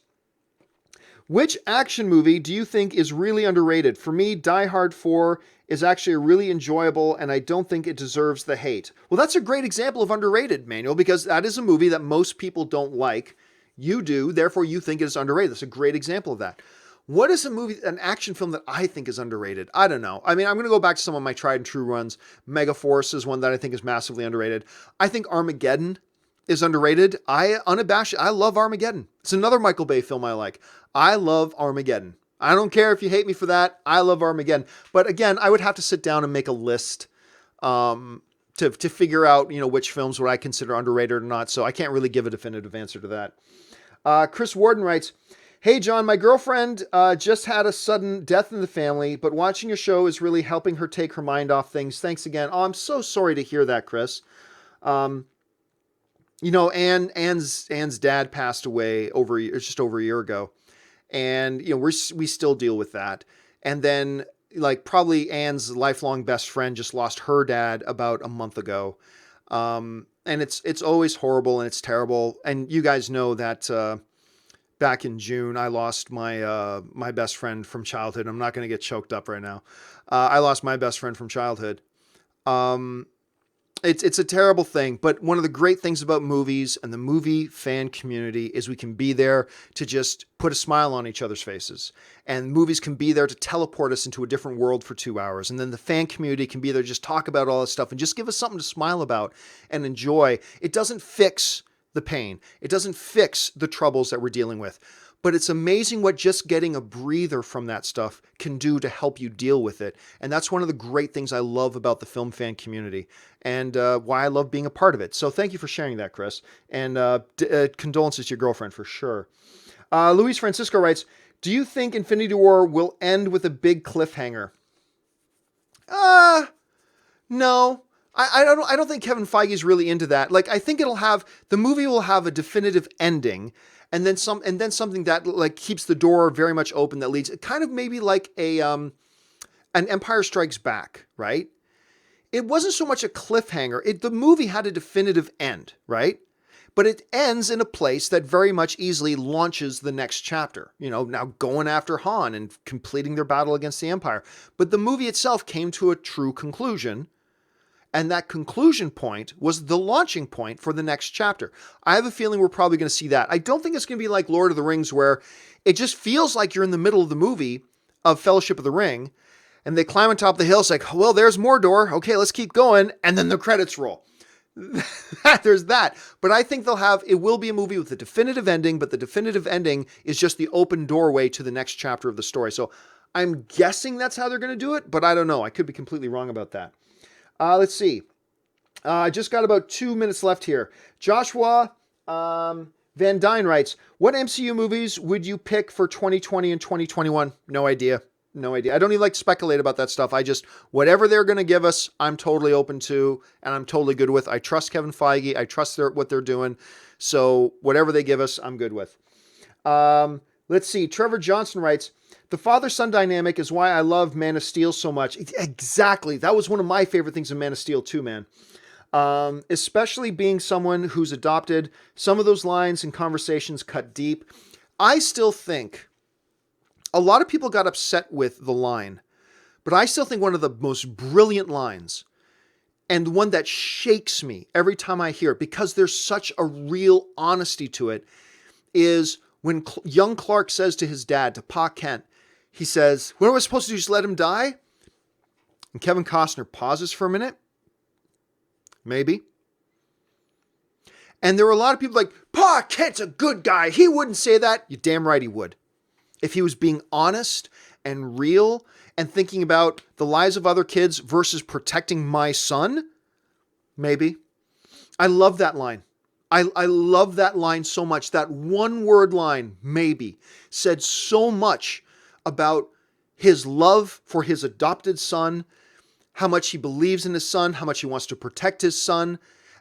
which action movie do you think is really underrated? For me, Die Hard 4 is actually really enjoyable, and I don't think it deserves the hate. Well, that's a great example of underrated, Manuel, because that is a movie that most people don't like. You do, therefore you think it is underrated. That's a great example of that. What is an action film that I think is underrated? I don't know. I mean, I'm going to go back to some of my tried and true runs. Megaforce is one that I think is massively underrated. I think Armageddon is underrated. I love Armageddon. It's another Michael Bay film I like. I love Armageddon. I don't care if you hate me for that. I love Armageddon. But again, I would have to sit down and make a list to figure out, which films would I consider underrated or not. So I can't really give a definitive answer to that. Chris Warden writes, hey, John, my girlfriend just had a sudden death in the family, but watching your show is really helping her take her mind off things. Thanks again. Oh, I'm so sorry to hear that, Chris. Anne's dad passed away just over a year ago. And, we still deal with that. And then probably Anne's lifelong best friend just lost her dad about a month ago. And it's always horrible and it's terrible. And you guys know that, back in June, I lost my best friend from childhood. I'm not going to get choked up right now. I lost my best friend from childhood. It's a terrible thing, but one of the great things about movies and the movie fan community is we can be there to just put a smile on each other's faces. And movies can be there to teleport us into a different world for 2 hours. And then the fan community can be there to just talk about all this stuff and just give us something to smile about and enjoy. It doesn't fix the pain. It doesn't fix the troubles that we're dealing with. But it's amazing what just getting a breather from that stuff can do to help you deal with it. And that's one of the great things I love about the film fan community and why I love being a part of it. So thank you for sharing that, Chris. And condolences to your girlfriend for sure. Luis Francisco writes, do you think Infinity War will end with a big cliffhanger? No. I don't think Kevin Feige is really into that. I think the movie will have a definitive ending. And then something that keeps the door very much open that leads kind of maybe like an Empire Strikes Back, right? It wasn't so much a cliffhanger. The movie had a definitive end, right? But it ends in a place that very much easily launches the next chapter, now going after Han and completing their battle against the Empire. But the movie itself came to a true conclusion. And that conclusion point was the launching point for the next chapter. I have a feeling we're probably going to see that. I don't think it's going to be like Lord of the Rings, where it just feels like you're in the middle of the movie of Fellowship of the Ring, and they climb on top of the hill. It's like, well, there's Mordor. Okay, let's keep going. And then the credits roll. There's that. But I think it will be a movie with a definitive ending, but the definitive ending is just the open doorway to the next chapter of the story. So I'm guessing that's how they're going to do it, but I don't know. I could be completely wrong about that. Let's see. I just got about 2 minutes left here. Joshua Van Dyne writes, what MCU movies would you pick for 2020 and 2021? No idea. No idea. I don't even like to speculate about that stuff. Whatever they're going to give us, I'm totally open to, and I'm totally good with. I trust Kevin Feige. I trust what they're doing. So whatever they give us, I'm good with. Let's see. Trevor Johnson writes, the father-son dynamic is why I love Man of Steel so much. Exactly. That was one of my favorite things in Man of Steel too, man. Especially being someone who's adopted. Some of those lines and conversations cut deep. I still think a lot of people got upset with the line, but I still think one of the most brilliant lines, and one that shakes me every time I hear it, because there's such a real honesty to it, is when young Clark says to his dad, to Pa Kent, he says, what am I supposed to do, just let him die? And Kevin Costner pauses for a minute. Maybe. And there were a lot of people like, Pa Kent's a good guy. He wouldn't say that. You're damn right he would. If he was being honest and real and thinking about the lives of other kids versus protecting my son, maybe. I love that line. I love that line so much. That one word line, maybe, said so much about his love for his adopted son, how much he believes in his son, how much he wants to protect his son.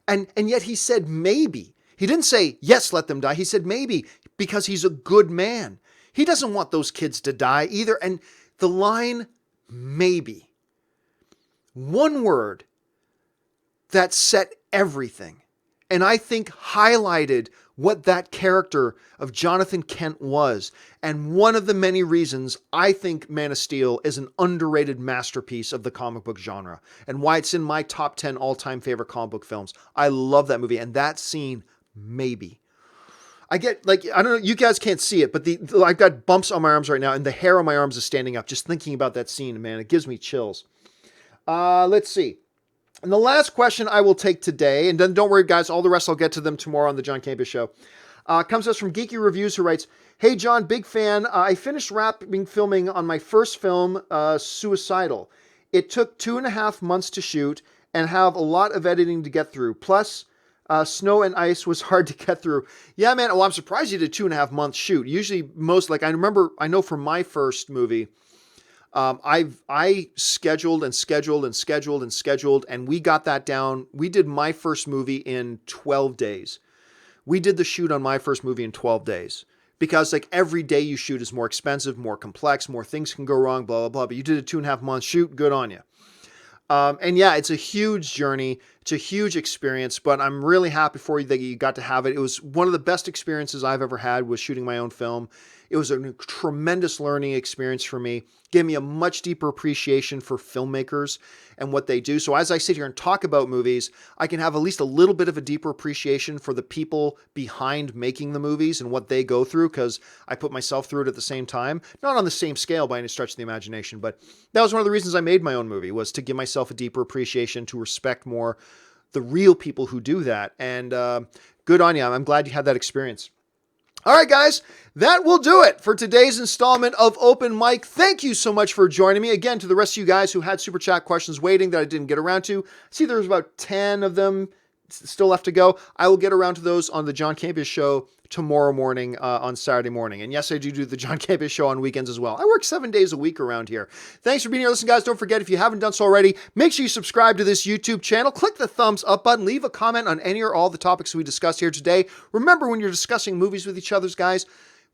And yet he said maybe. He didn't say, yes, let them die. He said maybe, because he's a good man. He doesn't want those kids to die either. And the line, maybe, one word that set everything. And I think highlighted what that character of Jonathan Kent was. And one of the many reasons I think Man of Steel is an underrated masterpiece of the comic book genre, and why it's in my top 10 all-time favorite comic book films. I love that movie. And that scene, maybe. I get, like, I don't know, you guys can't see it, but I've got bumps on my arms right now, and the hair on my arms is standing up just thinking about that scene, man. It gives me chills. Let's see. And the last question I will take today, and then don't worry, guys, all the rest I'll get to them tomorrow on the John Campea Show, comes to us from Geeky Reviews, who writes, hey, John, big fan. I finished wrapping filming on my first film, Suicidal. It took 2.5 months to shoot and have a lot of editing to get through. Plus, snow and ice was hard to get through. Yeah, man. Well, I'm surprised you did 2.5 months shoot. Usually I know for my first movie, I scheduled, and we got that down. We did my first movie in 12 days. We did the shoot on my first movie in 12 days because, like, every day you shoot is more expensive, more complex, more things can go wrong, blah, blah, blah. But you did a 2.5 month shoot. Good on you. And yeah, it's a huge journey. It's a huge experience, but I'm really happy for you that you got to have it. It was one of the best experiences I've ever had, was shooting my own film. It was a tremendous learning experience for me. Gave me a much deeper appreciation for filmmakers and what they do. So as I sit here and talk about movies, I can have at least a little bit of a deeper appreciation for the people behind making the movies and what they go through, because I put myself through it at the same time. Not on the same scale by any stretch of the imagination, but that was one of the reasons I made my own movie, was to give myself a deeper appreciation, to respect more the real people who do that. And good on you. I'm glad you had that experience. All right, guys, that will do it for today's installment of Open Mic. Thank you so much for joining me. Again, to the rest of you guys who had Super Chat questions waiting that I didn't get around to. See, there's about 10 of them still left to go. I will get around to those on the John Campea Show tomorrow morning, on Saturday morning. And yes, I do the John Campea Show on weekends as well. I work 7 days a week around here. Thanks for being here. Listen, guys, don't forget, if you haven't done so already, make sure you subscribe to this YouTube channel. Click the thumbs up button. Leave a comment on any or all the topics we discussed here today. Remember, when you're discussing movies with each other, guys,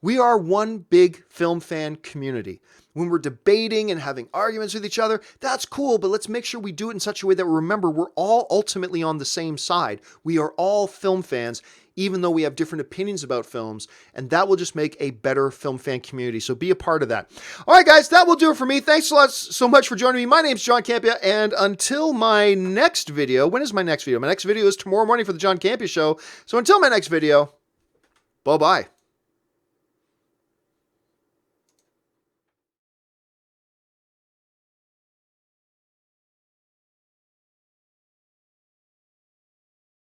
we are one big film fan community. When we're debating and having arguments with each other, that's cool, but let's make sure we do it in such a way that we remember we're all ultimately on the same side. We are all film fans, even though we have different opinions about films, and that will just make a better film fan community. So be a part of that. All right, guys, that will do it for me. Thanks a lot so much for joining me. My name's John Campea, and until my next video, when is my next video? My next video is tomorrow morning for the John Campea Show. So until my next video, bye-bye.